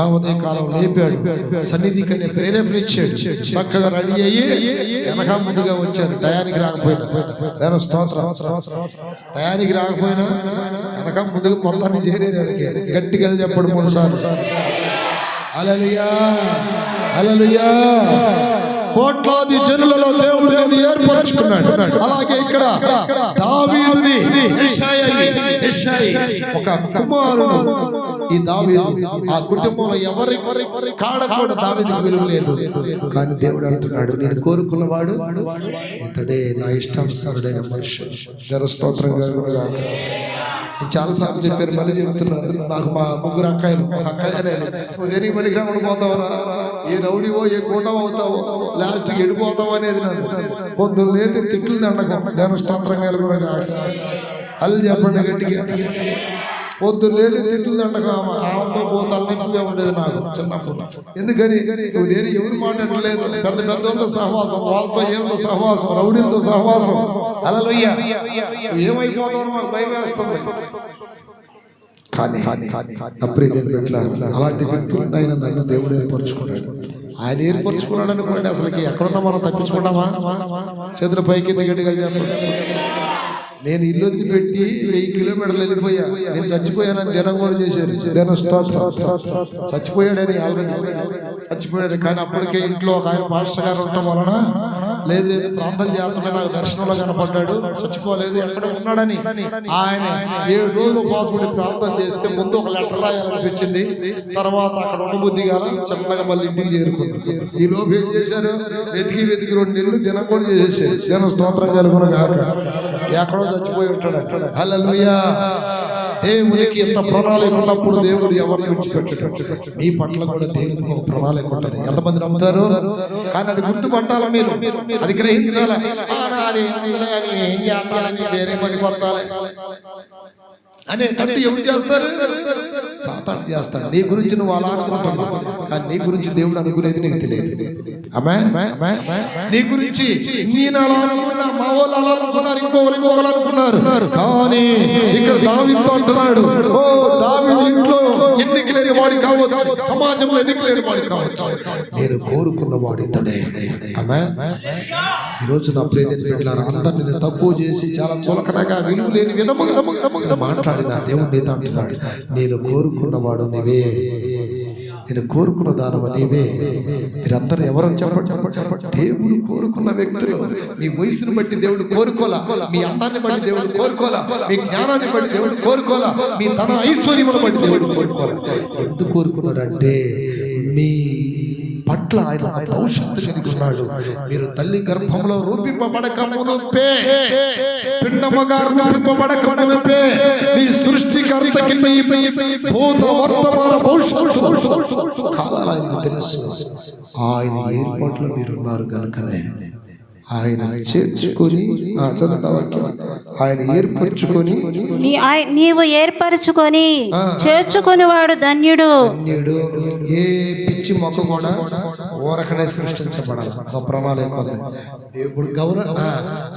ఆ ఉదయకాలం లేపాడు. సన్నిధికనే ప్రేరేపణించాడు. చక్కగా రెడీ అయ్యి వెనక ముందుగా వచ్చారు. టయానికి రాకపోయినా, టయానికి రాకపోయినా వెనక ముందుగా మొత్తాన్ని చేరేరు. గట్టిగా చెప్పడు 3 సార్లు. హల్లెలూయా, హల్లెలూయా. కోట్లాది జనులలో దేవుడు ఏర్పరచుకున్నాడు. అలాగే ఇక్కడ దావీదుని ఒక కుమారుడు. ఈ దావీదు ఆ కుటుంబంలో ఎవరి కాడ కూడా దావీదుకి విలువ లేదు. కానీ దేవుడు అంటున్నాడు, నేను కోరుకున్నవాడు ఇతడే, నా ఇష్టానుసారుడైన మనుషుడు. స్తోత్రం కలుగునుగాక. చాలా సార్లు చెప్పారు, మళ్ళీ చెప్తున్నారు. నాకు మా 3 అక్కాయలు. ఒక అక్కాయ అనేది, నువ్వు దేనికి పనికి రావడం పోతావరా, ఏ రౌడీవో ఏ గుండవ అవుతావో లాస్ట్కి ఎడిపోతావు అనేది పొద్దున్న లేదు తిట్లు దండకం నేను స్తోత్రం కలుగునగా అల్లు చెప్పండి గట్టిగా. పొద్దున్న లేదు తిట్లు దండకం ఆమెతో పోతాలు నొప్పిగా ఉండేది నాకు చిన్నప్పుడు. ఎందుకని నువ్వు దేని ఎవరు మాట్లాడలేదు, పెద్ద పెద్దలతో సహవాసం, వాళ్ళతో ఏళ్ళతో సహవాసం, రౌడీలతో సహవాసం. హల్లెలూయా. నువ్వు ఏమైపోతావు మాకు భయం వేస్తుంది. కానీ అప్రీతిని పెట్టారు అలాంటి వ్యక్తులను ఆయన నన్ను దేవుడు ఏర్పరచుకున్నాడు. ఆయన ఏర్పరచుకున్నాడు అనుకోండి, అసలుకి ఎక్కడున్నా మనం తప్పించుకుంటామా? చేతుల పైకి గట్టిగా చెప్పండి. నేను ఇల్లు వదిలిపెట్టి 1000 కిలోమీటర్లు వెళ్ళిపోయా. నేను చచ్చిపోయానని దినం కూడా చేశారు. చచ్చిపోయాడని ఆల్రెడీ చచ్చిపోయాడు. కానీ అప్పటికే ఇంట్లో ఒక ఆయన పాస్టర్ గారు ఉండటం వలన లేదు ప్రార్థన చేస్తుంటే నాకు దర్శనంలో కనపడ్డాడు. చచ్చిపోలేదు, ఎక్కడ ఉన్నాడని ఆయన 7 రోజులు ఉపవాసం ప్రార్థన చేస్తే ముందు ఒక లెటర్ రాయాలనిపించింది. తర్వాత అక్కడ ఉండబుద్ధి కాల చిన్నగా మళ్ళీ ఇంటికి చేరుకున్నాడు. ఈ లోపు ఏం చేశారు, వెతికి 2 నెలలు దినం కూడా చేసేసారు. నేను స్తోత్రం కలుగును గాక. ఎక్కడో చచ్చిపోయి ఉంటాడు అక్కడ. హల్లెలూయా. దేవునికి ఎంత ప్రణాళిక ఉన్నప్పుడు దేవుడు ఎవరిని విడిచిపెట్టాడు. మీ పట్ల కూడా దేవునికి ఒక ప్రణాళిక ఉంటుంది. ఎంతమంది నమ్ముతారు? కానీ అది గుర్తుపట్టాలి, మీరు అది గ్రహించాలి. ఏం చేస్తానని వేరే పని కొట్టాలి అనే తట్టు ఎవరు చేస్తారు? సాతాను చేస్తాడు. నీ గురించి నువ్వు అలా అనుకుంటున్నావు, కానీ నీ గురించి దేవుడు అనుకునేది నీకు తెలియదు. నీ గురించి నేను అలా అనుకున్నా, మా వాళ్ళు అలా అనుకున్నారు, ఇంకోళ్ళు అనుకున్నారు. కానీ ఇక్కడ దావీదుతో అంటున్నాడు, ఓ దావీదు ఇంట్లో ఎన్నిక లేని వాడు కావచ్చు, సమాజంలో ఎన్నిక లేని వాడు కావచ్చు, నేను కోరుకున్న వాడు ఇతడే. ఈరోజు నా ప్రియమైన అందరిని నేను తక్కువ చేసి చాలా చులకనగా విలువ లేని విధముగా మాట్లాడి నా దేవుడు నీతో అంటున్నాడు, నేను కోరుకున్నవాడు నీవే, నేను కోరుకున్న దానవ నీవే. మీరందరూ ఎవరని చెప్పండి. దేవుడు కోరుకున్న వ్యక్తులు. మీ వయసును బట్టి దేవుడు కోరుకోలా, మీ అందాన్ని బట్టి దేవుడు కోరుకోలా, మీ జ్ఞానాన్ని బట్టి దేవుడు కోరుకోలా, మీ ధన ఐశ్వర్యమును బట్టి దేవుడు కోరుకోలా. ఎందుకు కోరుకున్నాడంటే మీ పట్ల ఆయన భవిష్యత్తు కలిగి ఉన్నాడు. మీరు తల్లి గర్భంలో రూపింపబడక మునుపే, పిండముగా రూపింపబడక మునుపే నీ సృష్టికర్తకి నీ భూత వర్తమాన భవిష్యత్తు కాలాలు ఆయనకు తెలుసు. ఆయన ఏర్పాట్లో మీరున్నారు కనుకనే ఆయన చేర్చుకొని ఆయన ఏర్పరచుకొని నీవు ఏర్పరచుకొని చేర్చుకుని వాడు ధన్యుడు. ఏ పిచ్చి మొక్క కూడా ఊరకనే సృష్టించబడాలి. ఒక ప్రణాళిక దేవుడు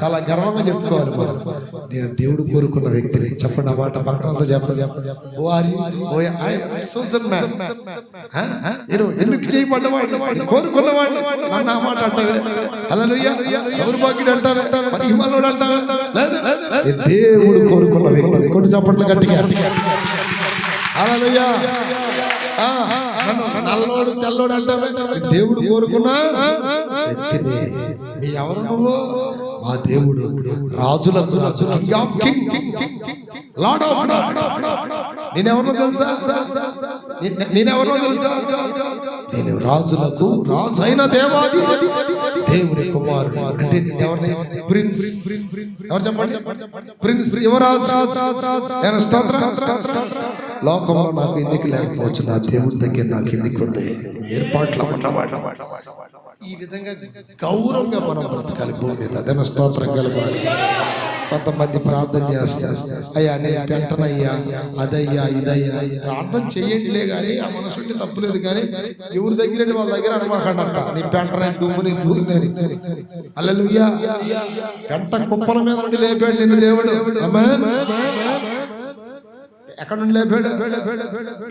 చాలా గర్వంగా చెప్పుకోవాలి. మనం నేను దేవుడు కోరుకున్న వ్యక్తిని. చెప్పండి ఆ మాట పక్కన చెప్పండి. నేను ఎందుకు చేయబడ్డవాడిని, కోరుకున్నవాడిని అన్న మాట అంటావే. హల్లెలూయా. దౌర్భాగ్యుడు అంటావే, మరి హిమాలయుడు అంటావే. దేవుడు కోరుకున్న వ్యక్తి. కొట్టి చెప్పండి గట్టిగా. హల్లెలూయా. నల్లోడు తెల్లోడు అంటావే, దేవుడు కోరుకున్నా వ్యక్తిని. మీ ఎవరు నువ్వు? మా దేవుడు రాజులకు రాజు, king of king, lord of lord. నేనెవరో తెలుసా? నేనెవరో తెలుసా? నేను రాజులకు రాజు అయిన దేవాది దేవుని కుమారుడు. అంటే నేనెవరిని? ప్రిన్స్. ఎవరు చెప్పండి? ప్రిన్స్, యువరాజు. లోకంలో నాకు ఎన్నిక లేకపోవచ్చు, నా దేవుడి దగ్గర నాకు ఎన్నిక ఉంది. ఏర్పాట్లో ఉన్నవాడు. ఈ విధంగా గౌరవంగా మనం బ్రతకాలి భూమి మీద. అదే స్తోత్రం కలుగుతుంది. కొంతమంది ప్రార్థన చేస్తారు, అయ్యా నేను పెంటనయ్యా, అదయ్యా, ఇదయ్యా. ప్రార్థన చేయండిలే కానీ ఆ మనసుంటే తప్పులేదు. కానీ ఎవరి దగ్గర వాళ్ళ దగ్గర అనమాకంట, నీ పెంటనని దుమ్ముని దూరినని. హల్లెలూయా. పెంట కుప్పల మీద నుండి లేపాడు నిన్ను దేవుడు. ఆమేన్. ఎక్కడ నుండి లేపాడు?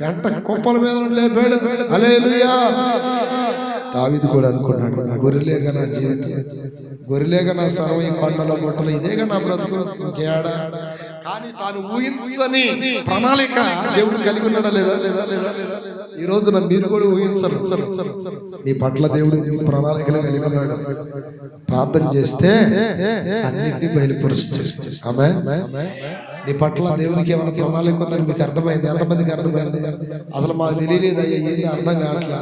పెంట కుప్పల మీద నుండి లేపాడు. హల్లెలూయా. దావీదు కూడా అనుకున్నాడు, గొర్రెలేగా నా జీవితం, గొర్రెలేగా నా సర్వం, ఈ కొండల గుట్టలు, ఇదేగా నా బ్రతుకు, ఇంకేడా. కానీ తాను ఊహించని ప్రణాళిక దేవుడు కలిగి ఉన్నాడా లేదా? ఈ రోజున మీరు కూడా ఊహించరు. మీ పట్ల దేవుడు మీ ప్రణాళికలు కలిగి ఉన్నాడు. ప్రార్థన చేస్తే అన్నిటినీ బయలుపరుస్తుంది. ఆమేన్. నీ పట్ల దేవునికి ఏమైనా ప్రణాళిక ఉందని మీకు అర్థమైంది? ఎంతమందికి అర్థమైంది? అసలు మాకు తెలియలేదు అయ్యా, ఏంది అర్థం కావట్లా.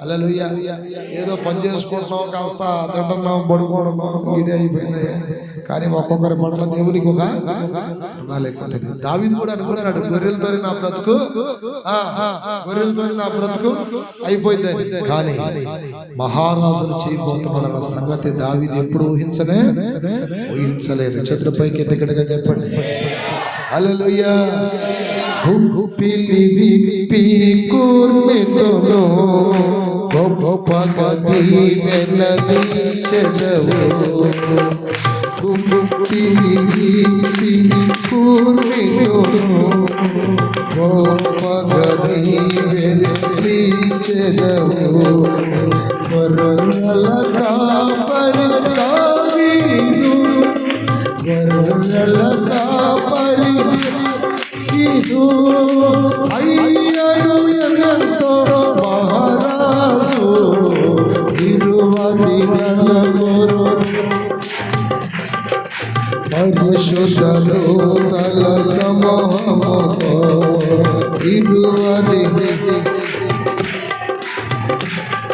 హల్లెలూయా. ఏదో పని చేసుకుంటున్నాం, కాస్త తింటున్నాం, పడుకుంటున్నాం, ఇదే అయిపోయింది. కానీ ఒక్కొక్కరి పట్ల దేవునికి ఒక ప్రణాళిక ఉంటుంది. దావీదు కూడా అనుకున్నాడు, గొర్రెలతో నా బ్రతుకు అయిపోయిందని. కానీ మహారాజును చేయబోతున్నాడన్న సంగతి దావీదు ఎప్పుడు ఊహించలేదు. చేతులపైకి ఎత్తికడగా చెప్పండి హల్లెలూయా. గుప్పిలి విప్పి కూర్మితోను గొప్పగా దీవెనలిచ్చెదవు. గుప్పిలి విప్పి కూర్మితోను గొప్పగా దీవెనలిచ్చెదవు. గొర్రెల కాపరి దావీదు, గొర్రెల కాపరి అయ్యను ఎంతో మహారాజు. 20 నలుగురు పరిశుద్ధ దూతల సమూహముతో 20.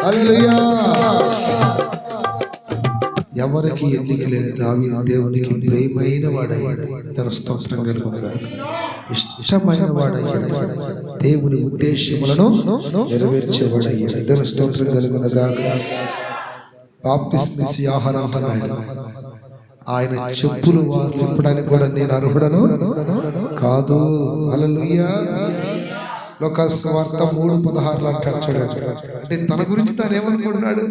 హల్లెలూయా. ఎవరికి ఎన్నిక లేని దావీదు దేవునికి ప్రియమైన వాడయ్యాడు. తన స్తోత్రం కలుగునుగాక. ఇష్టమైన వాడయ్యాడు. దేవుని ఉద్దేశ్యములను నెరవేర్చేవాడయ్యాడు. తన స్తోత్రం కలుగునుగాక. బాప్తిస్మా యోహాను అంటున్నాడు, ఆయన చెప్పులు వారు విప్పడానికి కూడా నేను అర్హుడను కాదు. హల్లెలూయా. లోకస్వార్త 3:16 అంటాడు చూడండి. అంటే తన గురించి తాను ఏమనుకుంటున్నాడు?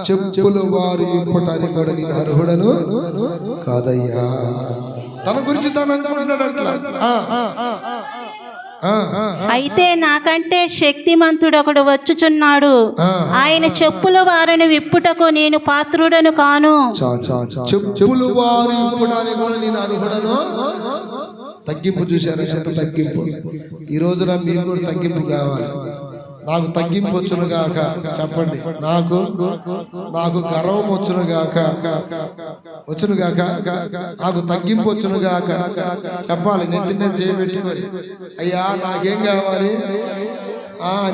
చెప్పులు వారు ఇప్పటానికి కూడా నేను అర్హుడను కాదయ్యా. తన గురించి తాను అనుకుంటున్నాడు అట్లా. అయితే నాకంటే శక్తిమంతుడు ఒకడు వచ్చుచున్నాడు, ఆయన చెప్పుల వారిని విప్పుటకు నేను పాత్రుడను కాను. చెప్పులు వారు విప్పడానికి కూడా నేను అర్హుడను. తగ్గింపు చూశారు, ఎంత తగ్గింపు. ఈ రోజున మీకు కూడా తగ్గింపు కావాలి. నాకు తగ్గింపు వచ్చును గాక చెప్పండి. నాకు గర్వం వచ్చును గాక, నాకు తగ్గింపు వచ్చును గాక చెప్పాలి. నెత్తినే చేయబెట్టుకొని అయ్యా నాకేం కావాలి?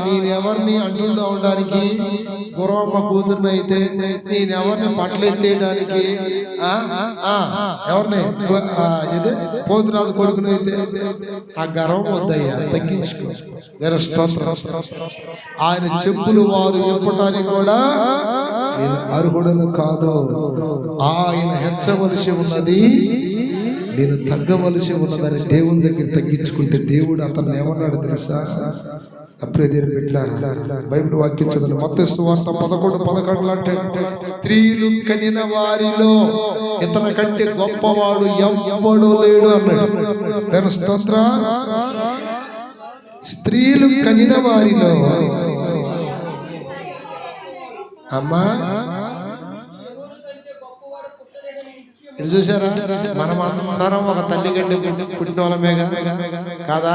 నేనెవరిని అంటుల్లో ఉండడానికి? గురవమ్మ కూతుర్ని అయితే నేనెవరిని పట్లెత్తేయడానికి? ఎవరిని ఇది పోతురాజు కొడుకుని అయితే ఆ గర్వం వద్దయ్యా, తగ్గించుకో. ఆయన చెప్పులు వారు చెప్పడానికి కూడా నేను అర్హుడను కాదు. ఆయన హెచ్చవలసి ఉన్నది, నేను తగ్గవలసి ఉన్నదని దేవుని దగ్గర తగ్గించుకుంటే దేవుడు అతను ఏమన్నాడు తెలుసా? అప్పుడే దేవుని బిడ్డలారా, బైబిల్ వాక్యం చదవండి. మత్తయి సువార్త 11:11 అంటే స్త్రీలు కనిన వారిలో ఇతని కంటే గొప్పవాడు ఎవ్వడు లేడు అన్నాడు. దాని స్తోత్ర. స్త్రీలు కనిన వారిలో అమ్మా ఇది చూసారా? మనం అందరం ఒక తల్లి కంటే పుట్టిన వాళ్ళమే కాదా?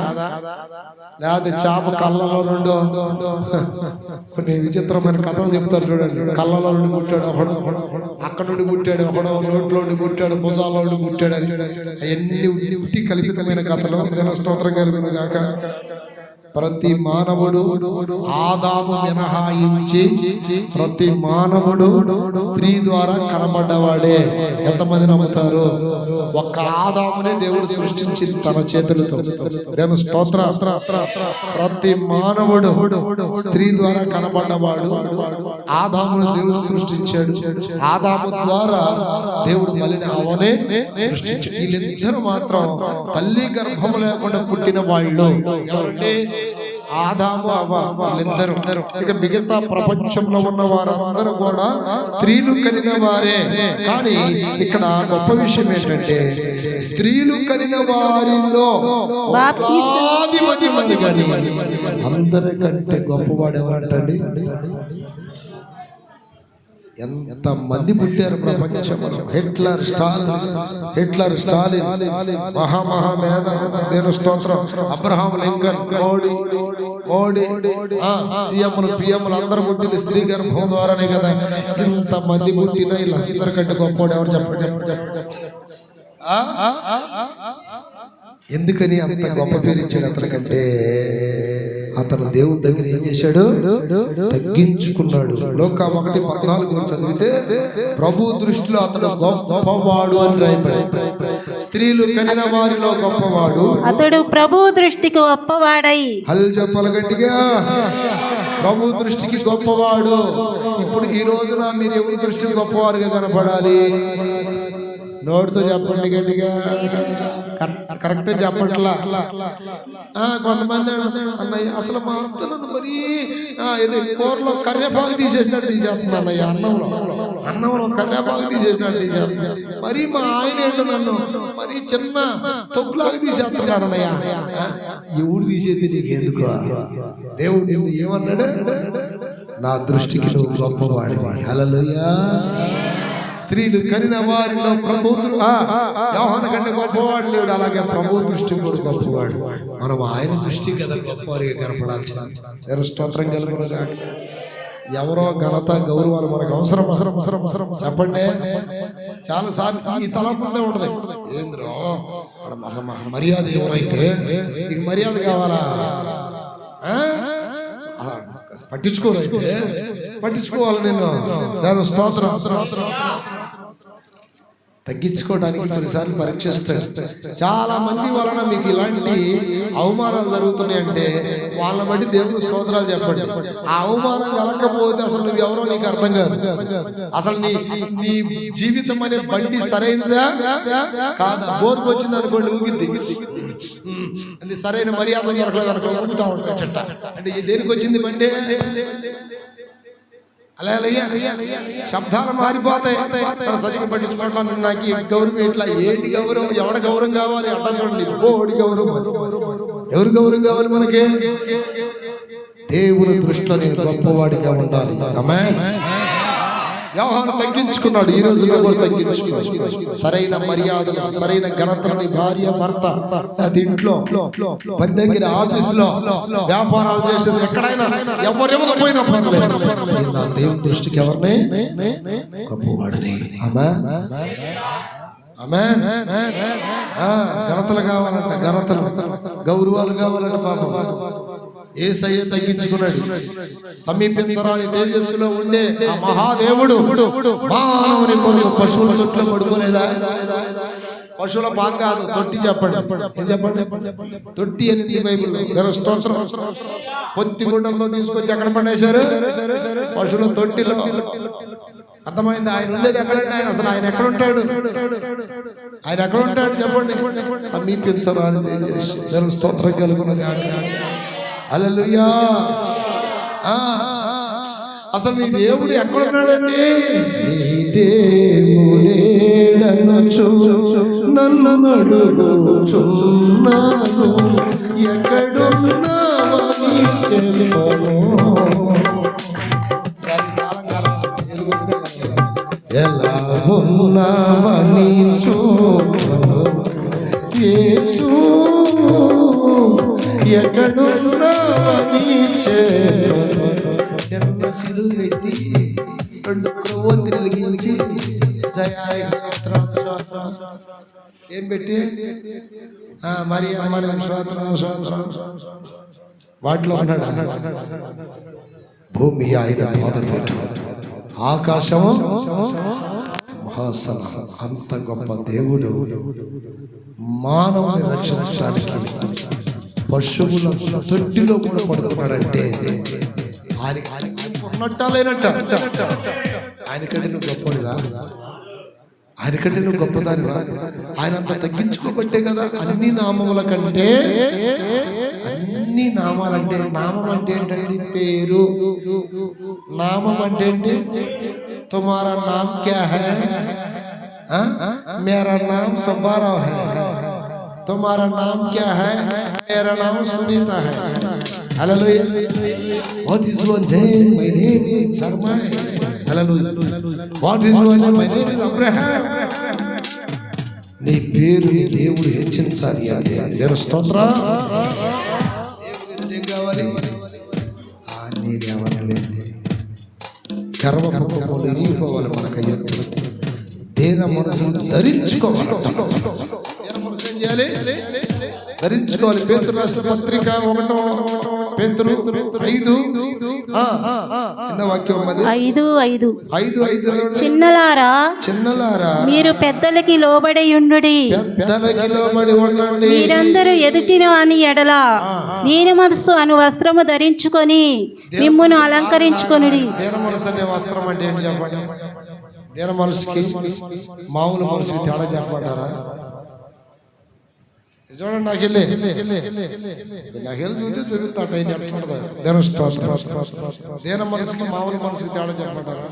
లేకపోతే చేప కళ్ళలో నుండి కొన్ని విచిత్రమైన కథలు చెప్తారు చూడండి. కళ్ళలో నుండి పుట్టాడు ఒకడు, అక్కడ నుండి పుట్టాడు ఒకడు, నోట్లో నుండి పుట్టాడు, భుజాల్లో నుండి పుట్టాడు అని అవన్నీ ఉట్టి కల్పితమైన కథలు. ఏదైనా స్తోత్రం కలుగును గాక. ప్రతి మానవుడు ఆదాము మినహాయించి ప్రతి మానవుడు స్త్రీ ద్వారా కనబడ్డవాడే. ఎంతమంది నమ్ముతారు? ఒక్క ఆదామునే దేవుడు సృష్టించి తన చేతులతో. నేను స్తోత్ర. ప్రతి మానవుడు స్త్రీ ద్వారా కనబడ్డవాడు. ఆదామును దేవుడు సృష్టించాడు. ఆదాము ద్వారా దేవుడు మళ్ళీ అవనే సృష్టించాడు. వీళ్ళిద్దరూ మాత్రం తల్లి గర్భము లేకుండా పుట్టిన వాళ్ళు. ఎవరంటే? ఆదాము అవ్వ. వీళ్ళిద్దరు. ఇక మిగతా ప్రపంచంలో ఉన్న వారందరూ కూడా స్త్రీలు కనిన వారే. కానీ ఇక్కడ గొప్ప విషయం ఏంటంటే స్త్రీలు కనిన వారిలో అందరికంటే గొప్పవాడు ఎవరంటండి? ఎంత మంది పుట్టారు ప్రపంచంలో. హిట్లర్, స్టాలిన్, మహామేధ, దేవుని స్తోత్రం, అబ్రహాం లింకన్, మోడీ, సీఎంలు, పిఎంలు అందరూ పుట్టింది స్త్రీ గర్భం ద్వారానే కదా. ఇంత మంది పుట్టిన వీళ్ళందరికంటే గొప్పవాడు ఎవరు చెప్పండి? ఎందుకని అంత గొప్ప పేరు ఇచ్చాడు అతనికంటే అతను దేవుని దగ్గర ఏం చేశాడు? తగ్గించుకున్నాడు. లోక 1:14 చదివితే ప్రభు దృష్టిలో అతడు గొప్పవాడు అని రాయబడి, స్త్రీలు కనిన వారిలో గొప్పవాడు అతడు ప్రభు దృష్టికి గొప్పవాడై. హల్ చెప్పాలి గట్టిగా, ప్రభు దృష్టికి గొప్పవాడు. ఇప్పుడు ఈ రోజున మీరు ఎవరి దృష్టికి గొప్పవారుగా కనపడాలి? నోటితో చెప్పండి గట్టిగా, కరెక్ట్ చెప్పట్లా. కొంతమంది అన్నయ్య అసలు మా అత్త నన్ను మరీ ఇది కూరలో కర్రేపాకు తీసేసినట్టు తీసేస్తుంది అన్నయ్య, అన్నంలో కర్రేపాకు తీసేసినట్టు తీసేస్తుంది. మరి మా ఆయన ఏంటో నన్ను మరి చిన్న తొక్కులాగా తీసేస్తున్నారు అన్నయ్య. ఎవడు తీసేది నీకెందుకు? దేవుడు నిన్ను ఏమన్నాడు? నా దృష్టికి నువ్వు గొప్పవాడివి. హల్లెలూయా. స్త్రీలు కనిన వారిలో ప్రభువుడు యోహాను కంటే గొప్పవాడు లేడు, అలాగే ప్రభు దృష్టి కూడా గొప్పవాడు. మనం ఆయన దృష్టి కదా గొప్పవారిగా కనపడాల్సింది. స్తోత్రం కలుగునుగా. ఎవరో ఘనత గౌరవాలు మనకు అవసరం చెప్పండి. చాలా సార్లు ఈ తలంపుందే ఉండదు. ఏంద్రో మర్యాద ఎవరైతే నీకు మర్యాద కావాలా? పట్టించుకోరైతే పట్టించుకోవాలి. నేను దాని స్తోత్రం. తగ్గించుకోవడానికి కొన్నిసార్లు పరీక్షిస్తాడు. చాలా మంది వలన మీకు ఇలాంటి అవమానాలు జరుగుతున్నాయి అంటే వాళ్ళని బట్టి దేవుని స్తోత్రాలు చెప్పండి. ఆ అవమానం కలగకపోతే అసలు నువ్వు ఎవరో నీకు అర్థం కాదు. అసలు నీ జీవితం అనే బండి సరైనదా కాదా? బోర్కు వచ్చింది అనుకోండి, ఊగింది అంటే సరైన మర్యాద దొరకలేదు అనుకో, ఊగుతా ఉంటా. అంటే దేనికి వచ్చింది బండి? అలా శబ్దాలు మారిపోతాయి. సరిగ్గా పట్టించుకోవడం నాకు గౌరవం ఇట్లా ఏంటి గౌరవం? ఎవడ గౌరవం కావాలి అంటారు చూడండి. ఓడి గౌరవం, ఎవరు గౌరవం కావాలి మనకి? దేవుని దృష్టిలో నేను గొప్పవాడిగా ఉండాలి. ఆమేన్. యోహాను తగ్గించుకున్నాడు. ఈ రోజు తగ్గించుకున్నాడు. సరైన మర్యాదలు, సరైన ఘనతలని భార్య భర్త ఇంట్లో పని దగ్గర, ఆఫీసులో, వ్యాపారాలు చేసేది ఎక్కడైనా ఎవరెవరిపోయినా పర్లేదు, నా దేవుని దృష్టికి ఎవరిని గొప్పవాడిని. ఆమేన్. ఆమేన్. ఘనతలు కావాలంట, ఘనతలు గౌరవాలు కావాలంట. పాపం యేసయ్య తగ్గించుకున్నాడు. సమీపించరాని తేజస్సులో ఉండే ఆ మహాదేవుడు మానవుని కొరకు పశువుల తొట్లో పడుకోలేదా? పశువుల పాం కాదు, తొట్టి. చెప్పండి, ఏం చెప్పండి? తొట్టి అనేది బైబిల్. స్తోత్రం. పొత్తి గుడ్డల్లో తీసుకొచ్చి ఎక్కడ పడేశారు? పశువుల తొట్టిలో. అర్థమైంది? ఆయన ఉండేది ఎక్కడండి? ఆయన అసలు ఆయన ఎక్కడ ఉంటాడు? ఆయన ఎక్కడ ఉంటాడు చెప్పండి? సమీపించరాని తేజస్సు. స్తోత్రం కలుగునుగా. హల్లెలూయా. అసలు నీ దేవుడు ఎక్కడున్నాడండి? నీ దేవుడేడనొచ్చు నన్ను అడుగుచున్నాను, ఎక్కడున్నావని చెప్పను. ఎలా ఉన్నావని చూడను యేసు, ఎక్కడున్నావని చెప్పను. సిలువ పెట్టి 2 క్రొవ్వొత్తులు వెలిగించి ఏం పెట్టి మరి అమ్మని వాటిలో ఉన్నాడు. భూమి ఆయన పాదపీఠం, ఆకాశము సింహాసనం. అంత గొప్ప దేవుడు మానవుని రక్షించడానికి పశువుల తొట్టిలో కూడా పడుతున్నాడంటే ఉన్నట్ట లేనట్ట? ఆయనకంటే నువ్వు గొప్పడుగా, ఆయనకంటే నువ్వు గొప్పదానివా? ఆయన అంత తగ్గించుకోబట్టే కదా అన్ని నామముల కంటే, అన్ని నామాలంటే, నామం అంటే ఏంటండి? పేరు. నామం అంటే ఏంటి? తుమారా నామ్ క్యా హై? మేరా నామ్ సుబ్బారావు హై. तुम्हारा नाम क्या है? मेरा नाम सुनीता है. Hallelujah. What is your name? My name is Sharma. Hallelujah. What is your name? My name is Abraham. నీ పేరు దేవుడు హెచ్చించాలి అంటే స్తోత్రం. దేవుడు ఏం కావాలి? నేను ఏమనలేదు, గర్వముఖము ఇరిగిపోవాలి. మనకు ఎత్తు దేన మనసును ధరించుకోవాలి. ఏం చేయాలి? ధరించుకోవాలి. పేతురు రాసిన పత్రిక 1 పేతురు 5 ఎన్న వాక్యం అది? 5:5. చిన్నలారా మీరు పెద్దలకి లోబడి ఉండుడి. పెద్దలకి లోబడి ఉండండి. మీరందరూ ఎదుటిన అని ఎడల దీన మనస్సు అను వస్త్రము ధరించుకొని మిమ్మును అలంకరించుకొనుడి. దీన మనసు అనే వస్త్రం అంటే ఏంటి చెప్పండి? దీన మనసుకి మామూలు మనసుకి తేడా చెప్పమంటారా? చూడండి, నాకు వెళ్ళి చూస్తే చూపిస్తాట ఇది ఎట్లుంటుంది. దీన మనసుకి మామూలు మనసుకి తేడా చెప్పమంటారా?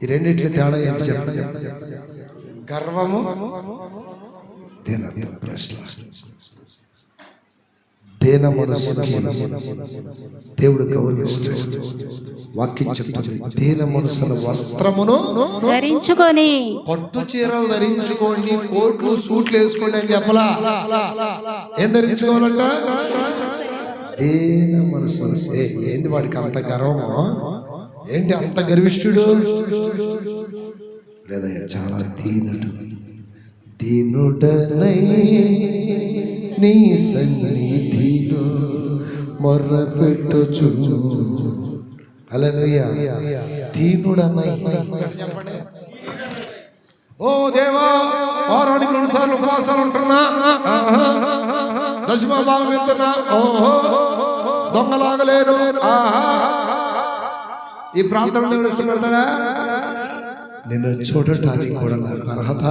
ఈ రెండిట్ల తేడా ఏంటి చెప్పండి? గర్వము, దీనత్వం. దీన మనసుకి దేవుడు గౌరవిస్తాడు. వాక్యం చెప్తుంది, దీన మనసుల వస్త్రమును ధరించుకొని, పట్టు చీరలు ధరించుకోండి, కోట్లు సూట్లు వేసుకోండి అని చెప్పలా. ఏం ధరించుకోవాలంట? దీన మనసు. ఏంది వాడికి అంత గర్వమో? ఏంటి అంత గర్విష్ఠుడు? లేదా చాలా దీనుడు. దీనుడనై నీ సన్నిధిలో మొర్రపెట్టుచును. హల్లెలూయా. దీనుడనై చెప్పండి. ఓ దేవా, వారానికి 2 సార్లు ఉపవాసాలు ఉంటున్నా, దశమ భాగం ఎత్తున్నా, ఓహో దొంగలాగలేను. ఈ ప్రాంతం దేవుడు ఇష్టపడతాడా? నిన్ను చూడటానికి కూడా నాకు అర్హత.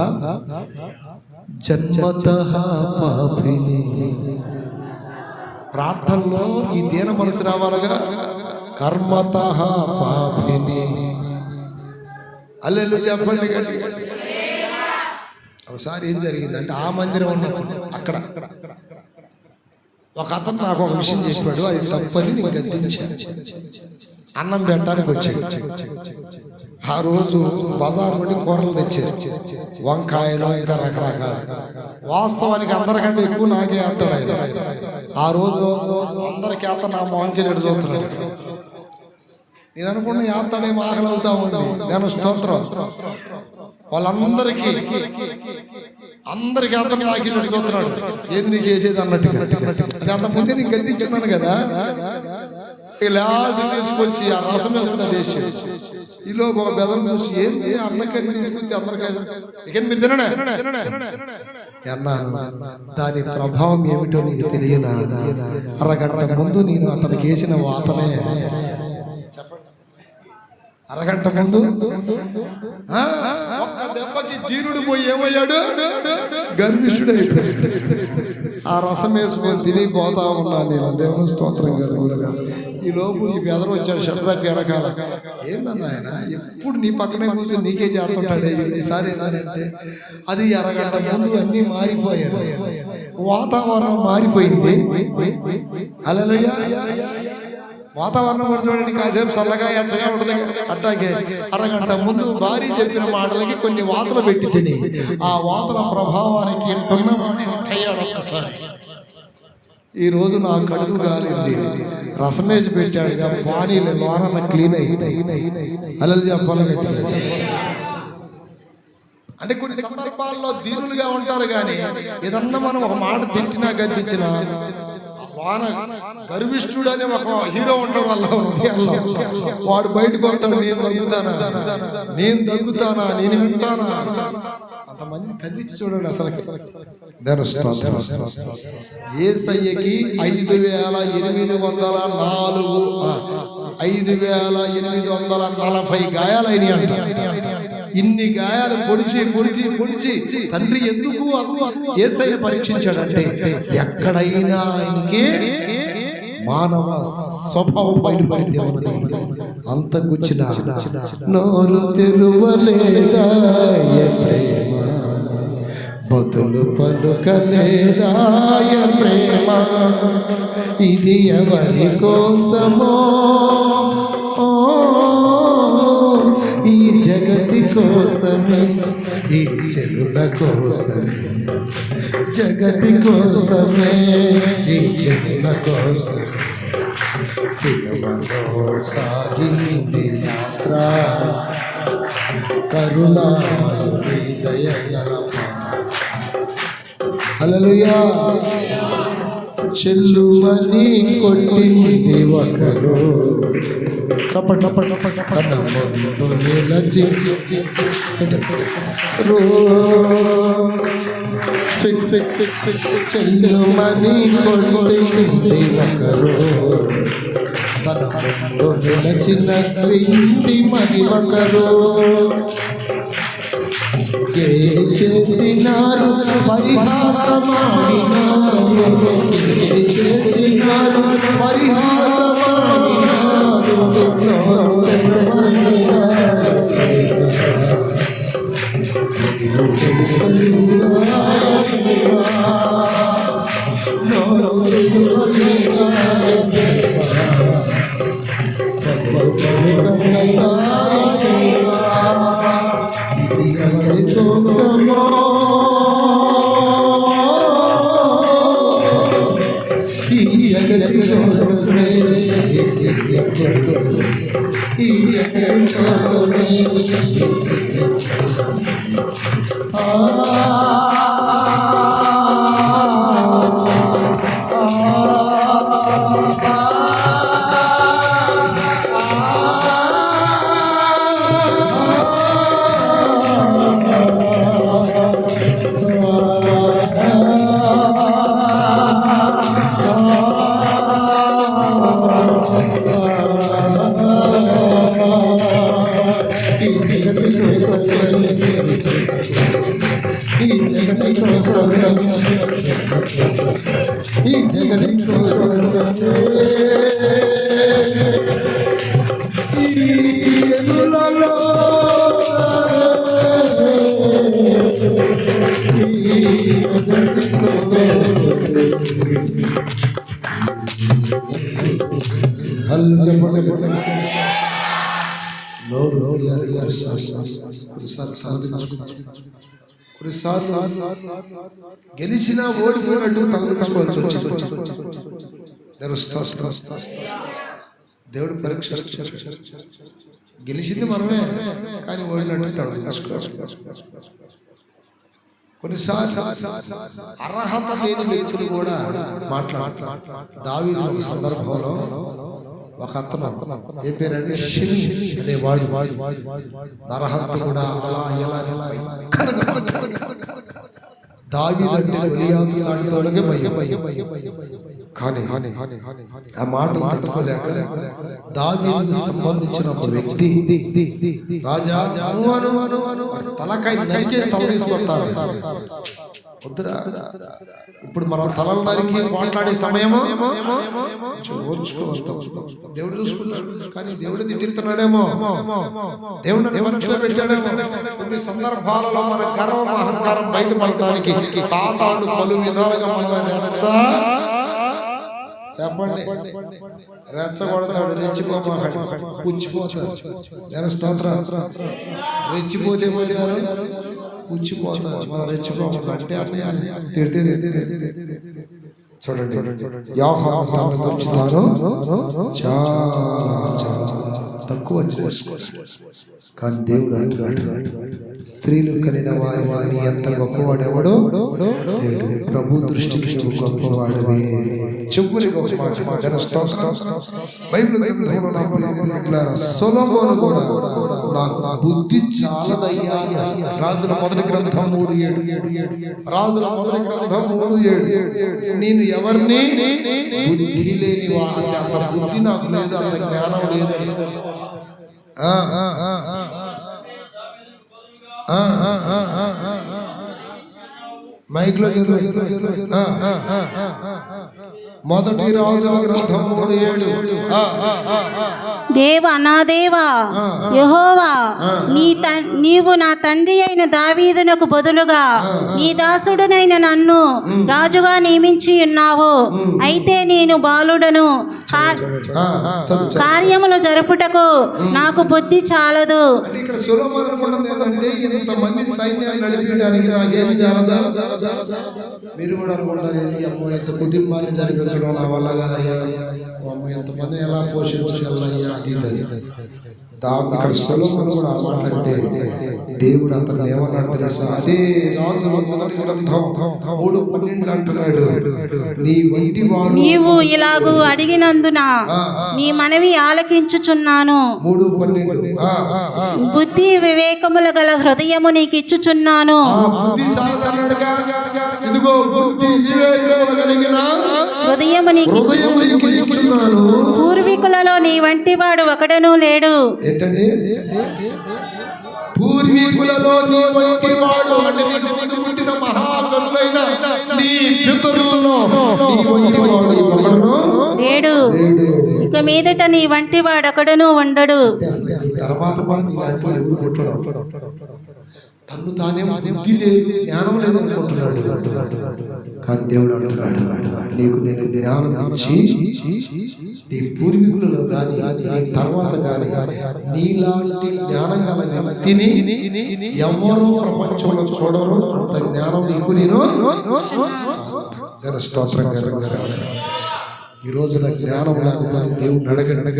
జన్మతః పాపిని. ప్రార్థనలో ఈ దీన మనసు రావాలిగా. కర్మతః పాపిని. హల్లెలూయా చెప్పండి గట్టిగా. ఒకసారి ఏం జరిగిందంటే, ఆ మందిరం ఉన్నప్పుడు అక్కడ ఒక అతను నాకు ఒక విషయం చెప్పాడు. అది తప్పని నేను గద్దించాను. అన్నం పెట్టడానికి వచ్చాడు. ఆ రోజు బజార్ నుండి కూరలు తెచ్చారు, వంకాయలు ఇంకా రకరకాల. వాస్తవానికి అందరికంటే ఎక్కువ నాకే వేస్తాడు ఆయన. ఆ రోజు అందరికి వేస్తా, నా మొహంకి ఎడు చూస్తున్నాడు. నేను అనుకున్న వేస్తాడేమో, ఆకలి అవుతా ఉంది. నేను స్తోత్రం. వాళ్ళందరికీ వేస్తాను, నాకు ఎడు చూస్తున్నాడు. ఏది నీకు వేసేది అన్నట్టుగా. అంత ముందే నీకు గద్దించున్నాను కదా. లాస్ట్ తీసుకొచ్చి ఆ రసం వేస్తున్న దేశం ఈలో ఒక బెదరం చూసి, ఏంది అన్నకని తీసుకొచ్చి అందరికీ ఇక మీరు తిననే అన్నాను. దాని ప్రభావం ఏమిటో నీకు తెలియనా? అరగంట ముందు నేను అతనికి వేసిన వాతనే, అరగంట ముందు ఒక్క దెబ్బకి దీనుడు పోయి ఏమయ్యాడు? గర్విష్ఠుడు అయిపోయాడు. ఆ రసం వేసుకొని తిని పోతా ఉన్నాను నేను. దేవుని స్తోత్రం గర్వులుగా. ఈ లోపు ఈ బెదరు వచ్చాడు షడ్రక్ వెనకాల. ఏందన్న ఆయన ఎప్పుడు నీ పక్కనే కూర్చొని నీకే చేస్తుంటాడే, ఈసారి ఏంటంటే అది అరగంట ముందు అన్నీ మారిపోయాయి. వాతావరణం మారిపోయింది. హల్లెలూయా. వాతావరణం కూడా చూడండి, కాసేపు చల్లగా ఎచ్చగా ఉంటుంది. అట్లాగే అరగంట ముందు భారీ చెప్పిన మాటలకి కొన్ని వాతలు పెట్టి తిని, ఆ వాతల ప్రభావానికి ఒక్కసారి ఈ రోజు నా కడుపు గాలింది. రసమేసి పెట్టాడుగా, పానీలు లోన క్లీన్ అయింది. అలలు చెప్పాలి గట్టిగా. అంటే కొన్ని సందర్భాల్లో దీనులుగా ఉంటారు, కానీ ఏదన్నా మనం ఒక మాట తిట్టినా గద్దించినా, వాన గర్విష్ఠుడు అనే ఒక హీరో ఉంటాడు వాళ్ళ హృదయాల్లో. వాడు బయటకు వస్తాడు, నేను దగ్గుతానా, నేను వింటానా. అంతమందిని కదిలించి చూడండి. అసలు యేసయ్యకి 5,840 గాయాలైనవి అంట. ఇన్ని గాయాలు పొడిచి తండ్రి ఎందుకు యేసయ్య పరీక్షించాడంటే, ఎక్కడైనా ఆయనకి మానవ స్వభావం బయటపడింది. దేవుని అంత గుచ్చిన నోరు తెరువలేదా ప్రేమ, బదులు పలుకలేదా ప్రేమ, ఇది ఎవరి కోసమో ఈ జగతి కోసమే ఈ జనుల కోసమే జగతి కోసమే ఈ జనుల కోసమే సిలువలో సాగింది యాత్ర కరుణామయుని దయగలమా హల్లెలూయా చెల్లుమని కొట్టింది ఒకరు తన ముందు నిలచి చెల్లుమని కొట్టింది ఒకరు తన ముందు నిలచిన క్రింది మరి ఒకరు చేసినారు పరిహాసమాడినారు చేసినారు పరిహాసమాడినారు గెలిచినా ఓడిపోయినట్టు తలదించుకోవాల్సి వచ్చింది. దేవుడు పరీక్ష గెలిచింది మనమే, కానీ ఓడినట్టు తలదించుకోవాలి. కొన్నిసార్లు అర్హత లేని వ్యక్తులు కూడా మాట్లాడతారు. దావీదు ఒక సందర్భంలో ఒక అతను ఏ పేరంటే షిమి అనే వాడు నరహంత కూడా అలా ఎలా దావీదు అంటే గొలియాతు లాంటి వాళ్ళకే భయం. కానీ ఆ మాట తట్టుకోలేక దావీదుకు సంబంధించిన ఒక వ్యక్తి రాజా తలకాయ నరికే తల తీసుకొస్తాను. వద్దురా, ఇప్పుడు మనం తలలు నరికి మాట్లాడే సమయమో దేవుడు చూసుకున్నాడు, కానీ దేవుడు తిట్టుతున్నాడేమో, దేవుడు పెట్టాడేమో. కొన్ని సందర్భాలలో మన గర్వం అహంకారం బయటపడటానికి సాతాను పలు విధాలుగా మనం చెప్పండి రెచ్చగొడతాడు, రెచ్చిపోతాడు, పుచ్చిపోతాడు. రెచ్చిపోతే పుచ్చిపోతాడు. మనం రెచ్చిపోతాడు అంటే తిడితే చూడండి యోహాను గురించి తాను చాలా తక్కువ చేసుకోవచ్చు. కానీ దేవుడు అంటున్నాడు, స్త్రీలు కలిగిన వారి ఎంత గొప్పవాడెవడో ప్రభు దృష్టికి నువ్వు గొప్పవాడవే. చెప్పుని సొలొమోను కూడా నాకు బుద్ధి చాలదయ్యా. రాజుల మొదటి గ్రంథం 3:7 రాజుల మొదటి గ్రంథం 3:7 నేను ఎవరిని బుద్ధి లేని అంటే అంత బుద్ధి నాకు లేదు, అంత జ్ఞానం లేదు. మైక్లో మొదటి రాజుల గ్రంథం 3:7 దేవా నా దేవా యెహోవా నీవు నా తండ్రి అయిన దావీదునకు బదులుగా నీ దాసుడునైన నన్ను రాజుగా నియమించి ఉన్నావు. అయితే నేను బాలుడను, కార్యములు జరుపుటకు నాకు బుద్ధి చాలదు. ఇక్కడ సొలొమోను అనుకున్నది ఏంటంటే, ఇంతమంది సైన్యాన్ని నడిపించడానికి నాకేం చాలదా? మీరు కూడా అనుకుంటారు, అమ్మో ఎంత కుటుంబాన్ని జరిపించడం నా వల్ల కాదయ్యా, అమ్మో ఎంతమందిని ఎలా పోషించగలయ్యా, అది ఇక్కడ సొలొమోను కూడా మాట్లాడితే దేవుడు అతను ఏమన్నాడు తెలుసా? అదే రాజుల మొదటి గ్రంథం 3:12 అంటున్నాడు, నీ వంటి వాడు నీవు ఇలాగూ అడిగినందున నీ మనవి ఆలకించుచున్నాను. 3:12 బుద్ధి వివేకముల గల హృదయము నీకు ఇచ్చుచున్నాను. ఇదిగో బుద్ధి వివేకములు కలిగిన హృదయము నీకు ఇచ్చుచున్నాను. పూర్వీకులలో నీ వంటి వాడు ఒకడనూ లేడు. ఏంటండి? పూర్వీకులలో నీ వంటి వాడు అంటే నీకు ముందు పుట్టిన మహాగణులైన నీ పితరులలో నీ వంటి వాడు ఒకడును లేడు. ఇక మీదట నీ వంటి వాడు ఒకడును ఉండడు. తర్వాత ఎవరు పుట్టడం? తను తానే బుద్ధి లేదు, జ్ఞానం లేదు అనుకుంటున్నాడు. కానీ దేవుడు అంటున్నాడు, నీకు నేను జ్ఞానం ఇచ్చి నీ పూర్వీకులలో కానీ నీ తర్వాత కానీ నీలాంటి జ్ఞానం గల వ్యక్తిని ఎవరో ప్రపంచంలో చూడరు, అంత జ్ఞానం నీకు నేను స్తోత్రం. ఈ రోజు నాకు జ్ఞానం లేకపోతే దేవుడు అడగండి,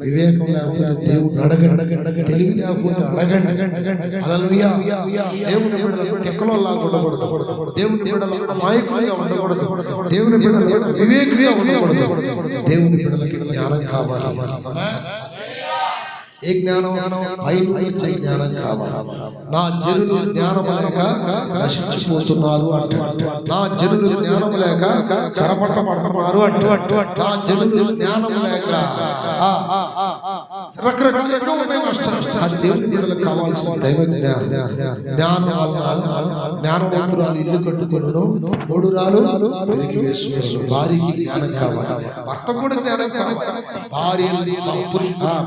వివేకం లేకపోతే దేవుడు అడగండి, తెలివి లేకపోతే అడగండి. హల్లెలూయా. దేవుని బిడ్డలు తెక్కలో లాగా ఉండకూడదు, దేవుని బిడ్డలు అమాయకులుగా ఉండకూడదు, దేవుని బిడ్డలు వివేకంగా ఉండకూడదు. దేవుని బిడ్డలకి జ్ఞానం కావాలి. ఏ జ్ఞానం? పైన వచ్చే జ్ఞానం కావాలి. నా జనులు జ్ఞానం లేక నశించిపోతున్నారు అంటూ, నా జనులు జ్ఞానం లేక చెరపట్టబడుతున్నారు అంటూ, నా జనులు జ్ఞానం లేక రకరకాలుగా ఉన్నాయి నష్టాలు. దేవుని బిడ్డలకు కావాల్సిన దైవ జ్ఞానం వల్ల జ్ఞానవంతురాలు ఇల్లు కట్టుకొనును, 3 రాలు వెనక్కి వేసుకును. భార్యకి జ్ఞానం కావాలి, భర్త కూడా జ్ఞానం కావాలి.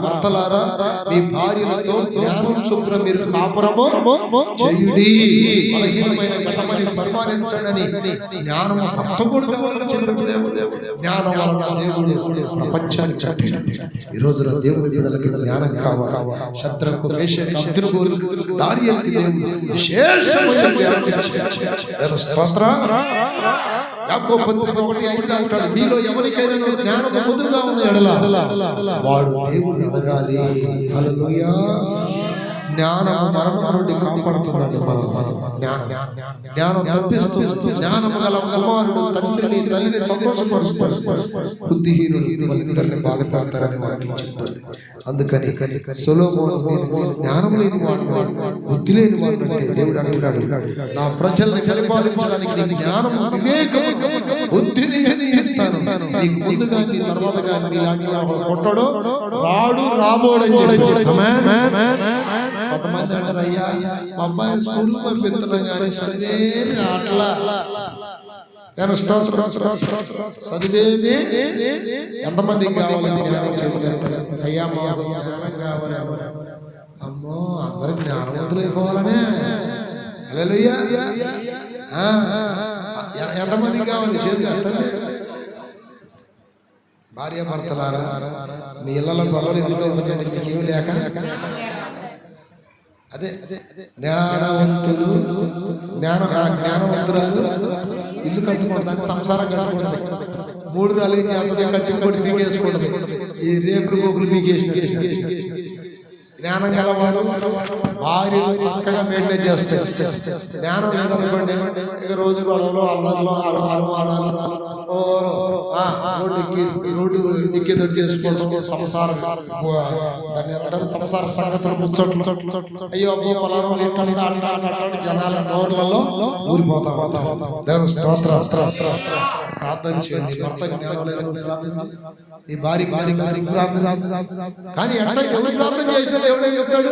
భర్తలారా మీ భార్యలతో జ్ఞానం చొప్పున మీరు కాపురము చేయుడి, బలహీనమైన గణమని సన్మానించండి. జ్ఞానం భర్త కూడా కావాలని చెప్పాడు దేవుడు. జ్ఞానం వలన దేవుడు ప్రపంచాన్ని కట్టాడు. ఈ రోజున దేవుని బిడ్డలకి జ్ఞానం కావాలి. శత్రుకు మేషకు అబ్దెనగోకు దానియేలుకి దేవుడు విశేషమైన జ్ఞానం ఇచ్చాడు. స్తోత్రం. యాకోబు పత్రిక 1:5 అంటాడు, మీలో ఎవరికైనా జ్ఞానం పొదుగా ఉన్న ఎడల వాడు దేవుని అడగాలి. హల్లెలూయా. జ్ఞానం మరణం నుండి కాపాడుతున్నాడు. జ్ఞానం తప్పిస్తుంది. జ్ఞానం గల కుమారుడు తండ్రిని తల్లిని సంతోషపరుస్తాడు, బుద్ధిహీనులు వాళ్ళిద్దరిని బాధపడతారని వాక్యం చెప్తుంది. అందుకని సొలొమోను జ్ఞానం లేని వాడు, బుద్ధి లేని వాడు అంటే దేవుడు అంటున్నాడు, నా ప్రజల్ని పరిపాలించడానికి నీకు జ్ఞానం వివేకం బుద్ధిని ఇస్తాను. నీకు ముందుగా నీ తర్వాత కానీ నీలాంటి కొట్టడో రాడు రాబోడని. కొంతమంది అంటారు, అయ్యా మా అబ్బాయి స్కూల్ పంపిస్తున్నాం కానీ చదివేమి అట్లా చదివేమి. ఎంతమందికి కావాలని జ్ఞానం చేతులు? అయ్యా మా జ్ఞానం కావాలి. అమ్మో అందరికి జ్ఞానవంతులు అయిపోవాలనే. హల్లెలూయా. ఎంతమందికి కావాలి చేతులు ఎత్తండి. భార్య భర్తలారా, మీ ఇళ్లలో గొడవలు ఎందుకు ఎందుకంటే మీకేమి లేక? అదే జ్ఞానవంతులు జ్ఞానవంతురాలు ఇల్లు కట్టుకుంటాను, సంసారం కట్టుకుంటుంది. 3 రాలు ఏం చేస్తుంది? కట్టుకోటి మీకు వేసుకుంటుంది. ఈ రేపులు గోకులు మీకు వేసినట్టు. జ్ఞానం గలవాడు భార్య చక్కగా మెయింటైన్ చేస్తాడు. జ్ఞానం లేదనుకోండి, ఇక రోజు గొడవలు అల్లర్లు అనుమానాలు, రోడ్డు ఎక్కేదొడ్డు చేసుకోవడం, సంసార సంగతులు ముచ్చట్లు. అయ్యో అబ్బో పలానా అంటే జనాల నోర్లలో ఊరిపోతా. దేవుని స్తోత్రం. ప్రార్థన చేయండి. భర్త జ్ఞానం లేదని ప్రార్థన, నీ భార్య ప్రార్థన. కానీ ఎట్లా ఎవరు ప్రార్థన చేసినా దేవుడే చేస్తాడు.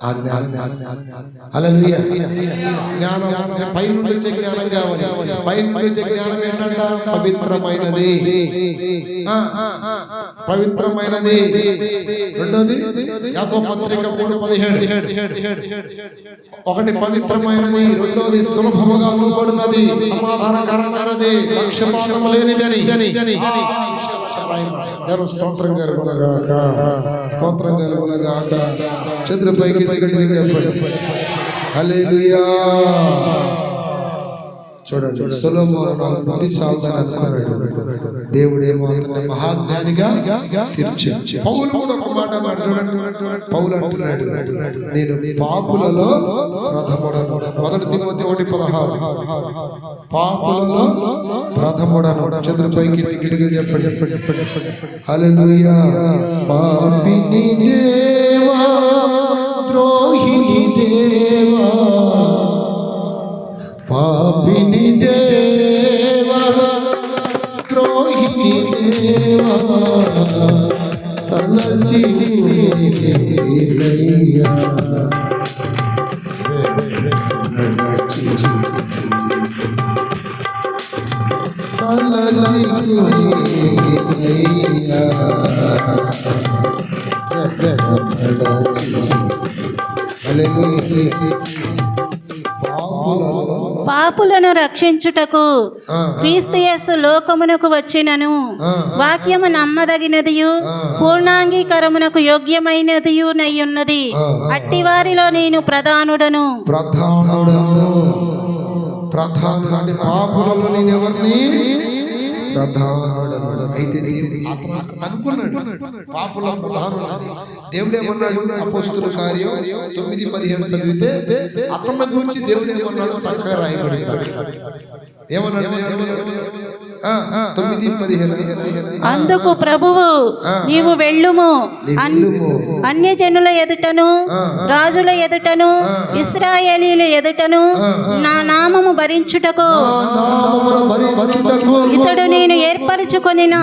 ఆ జ్ఞానం హల్లెలూయా. జ్ఞానం పై నుండి వచ్చే జ్ఞానం కావాలి. పై నుండి వచ్చే జ్ఞానం ఏంటంట? పవిత్రమైనది, పవిత్రమైనది. రెండోది యాకోబు పత్రిక 3:17. ఒకటి పవిత్రమైనది, రెండోది సులభముగా లోబడినది, సమాధానకరమైనది, పక్షపాతము లేనిదని. స్తోత్రం కలుగునగాక, స్తోత్రం కలుగునగాక. చంద్రపైకి దిగడి చెప్పండి హల్లెలూయా. చూడండి, సొలొమోను బుద్ధి చాలుదని అనుకున్నాడు. దేవుడేమో అతన్ని మహాజ్ఞానిగా తీర్చి. పౌలు కూడా ఒక మాట మాట్లాడు. పౌలు అంటున్నాడు, నేను పాపులలో ప్రథముడను. 1 తిమోతి 1:16. పాపులలో ప్రథముడను. చంద్రపైకి దిగిడిగా చెప్పండి హల్లెలూయా. పాపిని దేవా, ద్రోహిని దేవా, పాపిని దేవా, ద్రోహిని దేవా, తలసి పాపులను రక్షించుటకు క్రీస్తు యేసు లోకమునకు వచ్చినను. వాక్యము నమ్మదగినదియు పూర్ణాంగీకరమునకు యోగ్యమైనదియు నయ్యున్నది. అట్టి వారిలో నేను ప్రధానుడను. ప్రధానుడు అంటే పాపులలో నేను ఎవరిని? ప్రధానుడను. అయితే అనుకున్నాడు పాపుల ప్రధానుడు. దేవుడేమన్నాడు? అపోస్తుల కార్యం 9:15 చదివితే అతన్ని గురించి దేవుడేమన్నాడు చక్కగా రాయబడి. ఏమన్నాడు? 9:15. అందుకు ప్రభువు, నీవు వెళ్ళుము, అన్యజనుల ఎదుటను రాజుల ఎదుటను ఇశ్రాయేలీయుల ఎదుటను నా నామము భరించుటకు ఇతడు నేను ఏర్పరచుకొనిన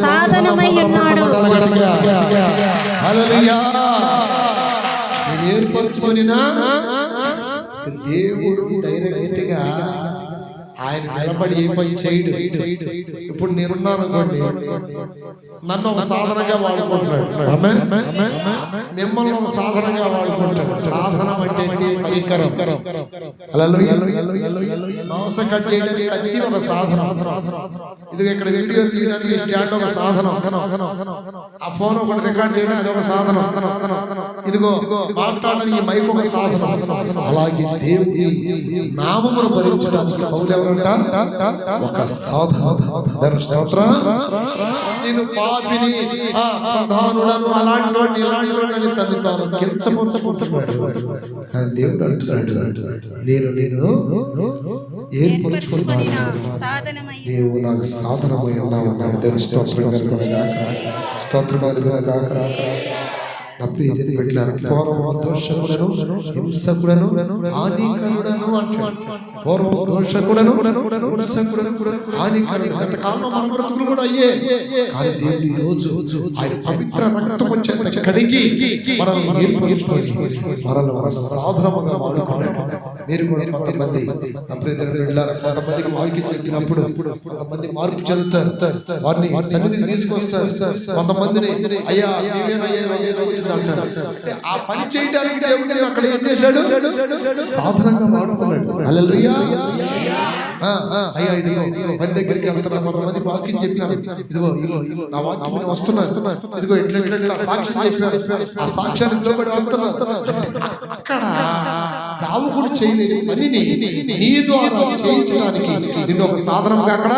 సాధనమై ఉన్నాడు. దేవుడు డైరెక్ట్ గా ఆయన నిలబడి ఏ పని చేయడు. ఇప్పుడు నేనున్నాను అనుకోండి, నన్ను ఒక సాధనంగా వాడుకుంటాడు. మిమ్మల్ని ఒక సాధనంగా వాడుకుంటాడు. సాధనం అంటే పరికరం. మాంసం కట్ చేయడానికి కత్తి ఒక సాధనం. ఇది ఇక్కడ వీడియో తీయడానికి స్టాండ్ ఒక సాధనం. ఆ ఫోన్ ఒకటి రికార్డ్ చేయడం అది ఒక సాధనం. ఇదిగో మాట్లాడడానికి మైక్ ఒక సాధనం. అలాగే దేవుడి నామమును భరించడానికి పౌలు ఎవరంట? ఒక సాధనం. స్తోత్రం. నేను పాపిని, ప్రధానుడను, అలాంటి వాడిని, ఇలాంటి వాడిని తను తాను కించపరుచుకుంటున్నాడు. కానీ దేవుడు అంటున్నాడు, నేను ఏర్పరుచుకున్నాను, నీవు నాకు సాధనమై ఉన్నావు అన్నాడు. దేవుడు స్తోత్రం కలుగునగాక, స్తోత్రం కలుగునగాక. నా ప్రియని పెట్టారు. పూర్వ దోషకుడను, హింసకుడను, హానికరుడను అంటాడు. పూర్వ దోషకుడను, హింసకుడను, హానికరుడు. గతకాలంలో మన బ్రతుకులు కూడా అయ్యే. కానీ దేవుడు ఈ రోజు ఆయన పవిత్ర రక్తము చేత కడిగి మనల్ని ఏర్పరచుకొని మనల్ని మన సాధనముగా వాడుకున్నాడు. మీరు కూడా కొంతమంది నా ప్రియని వెళ్ళారు. కొంతమందికి వాక్యం చెప్పినప్పుడు కొంతమంది మార్పు చెందుతారు. వారిని సన్నిధికి తీసుకొస్తారు. కొంతమందిని అయ్యా అంటే ఆ పని చేయడానికి దేవుడు అక్కడ ఏం చేశాడు? సాధనంగా వాడుకున్నాడు. హల్లెలూయా. అయ్యా ఇదిగో పని దగ్గరికి వెళ్తున్నా, కొంతమంది వాక్యం చెప్పారు. ఇదిగో నా వాక్యం వస్తున్నా, ఇదిగో ఇట్లా సాక్ష్యం చెప్పారు. ఆ సాక్ష్యానికి లోబడి వస్తున్నా. అక్కడ సావుకుడు చేయలేని పనిని నీ ద్వారా చేయించడానికి నిన్ను ఒక సాధనంగా అక్కడ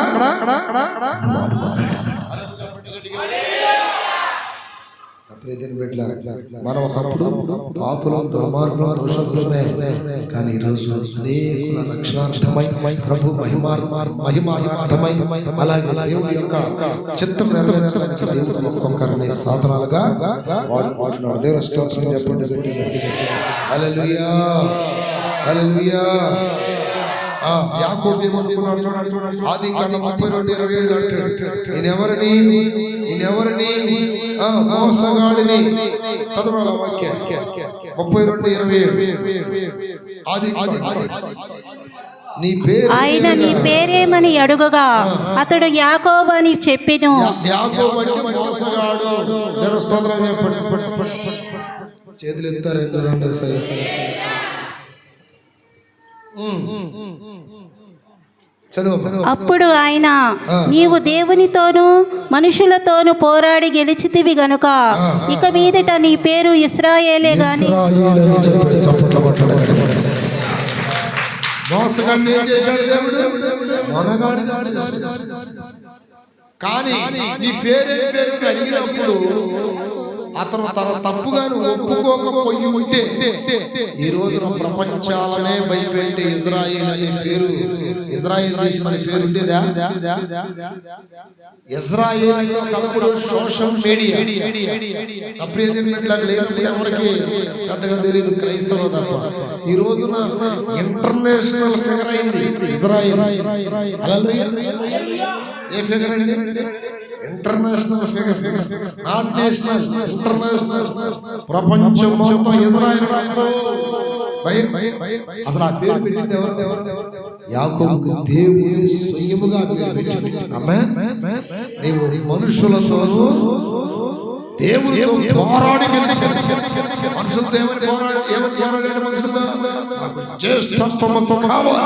మనం ఒకప్పుడు పాపులం, దుర్మార్గులం, దోషకులమే. కానీ ఈరోజు అనేకుల రక్షణార్థమై ప్రభు మహిమార్థమై అలాగే దేవుడి యొక్క చిత్తం నెరవేర్చడానికి దేవుడు ఒక్కొక్కరిని సాధనాలుగా వాడుకుంటున్నాడు. దేవుని స్తోత్రం చెప్పండి గట్టిగా. హల్లెలూయా, హల్లెలూయా. యాకోబు ఏమనుకున్నాడు చూడండి, ఆదికాండం 32:27 అంటాడు, నేనెవరిని మోసగాడిని. చదవాలి వాక్యం 32:27. ఆది నీ పేరు ఆయన నీ పేరేమని అడుగగా అతడు యాకోబు అని చెప్పెను. యాకోబు అంటే మోసగాడు. దేవుని స్తోత్రం చెప్పండి. చేతులు ఎత్తారు. అప్పుడు ఆయన, నీవు దేవునితోనూ మనుషులతోనూ పోరాడి గెలిచితివి గనుక ఇక మీదట నీ పేరు ఇశ్రాయేలే గాని. మోసగాడిని ఏం చేశాడు దేవుడు? మొనగాడిగా చేశాడు. కానీ నీ పేరే పేరు అడిగినప్పుడు అతను తన తప్పుగాను ఒప్పుకోకపోయి ఉంటే ఈ రోజున ప్రపంచాలనే భయపెట్టి ఇజ్రాయేల్ అనే పేరు, ఇజ్రాయేల్ దేశం అనే పేరు ఉండేదా? ఇజ్రాయేల్ ఒకప్పుడు సోషల్ మీడియా ఎవరికి పెద్దగా తెలియదు, క్రైస్తవ తప్ప. ఈ రోజున ఇంటర్నేషనల్ ఫిగర్ అయింది ఇజ్రాయేల్. ఏ ఫిగర్ అండి? International figure, not national, international. ప్రపంచం మొత్తం ఇజ్రాయేల్. అసలు ఆ పేరు పెట్టింది ఎవరు? యాకోబుకు దేవుడు స్వయముగా పేరు పెట్టాడు. ఆమేన్. నీవు మనుషులతోనూ దేవునితో పోరాడి గెలిచాడు. మనుషులతో ఏమని పోరాడాడు? మనుషులతో జ్యేష్ఠత్వముతో కావాలి,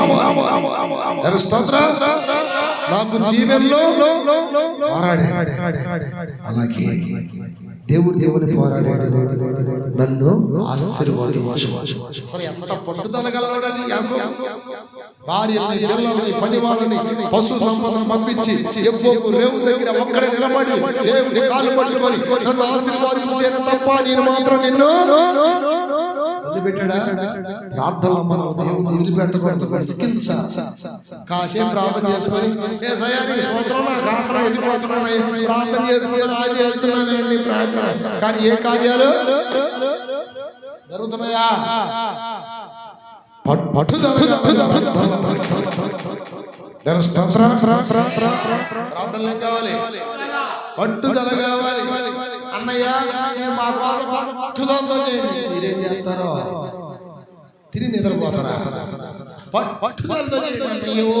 నాకు దీవెనలో పోరాడాడు. అలాగే దేవుని పోరాడాడు, నన్ను ఆశీర్వాదించాడు. అసలు ఎంత పట్టుదల గలవాడని యాకోబు. భార్యని, పిల్లల్ని, పని వాళ్ళని, పశు సంపదను పంపించి ఎబ్బోకు రేవు దగ్గర ఒక్కడే నిలబడి దేవుని కాలు పట్టుకొని నన్ను ఆశీర్వాదించేనే తప్ప నేను మాత్రం నిన్ను వదిలిపెట్టాడా? ప్రార్థనలో మనం దేవుని వదిలిపెట్టకూడదు. కాసేపు ప్రార్థన చేసుకొని ప్రార్థన చేసుకుని అది వెళ్తున్నానండి ప్రార్థన, కానీ ఏ కార్యాలు జరుగుతున్నాయా? ప్రార్థనలు కావాలి, పట్టుదల కావాలి. అన్నయ్య మా పట్టుదలతో చేయండి. మీరేం చేస్తారో తిరిగి నిద్రపోతారా? పట్టుదలతో చేయండి అన్నయ్యో.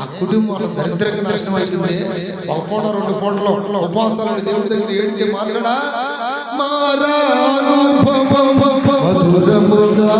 ఆ కుటుంబం దరిద్రంగా నాశనం అవుతుంది. ఒక పూట 2 పూటలు ఉపవాసాలు దేవుడి దగ్గర ఏడితే మార్చడా? మారానుభవం మధురముగా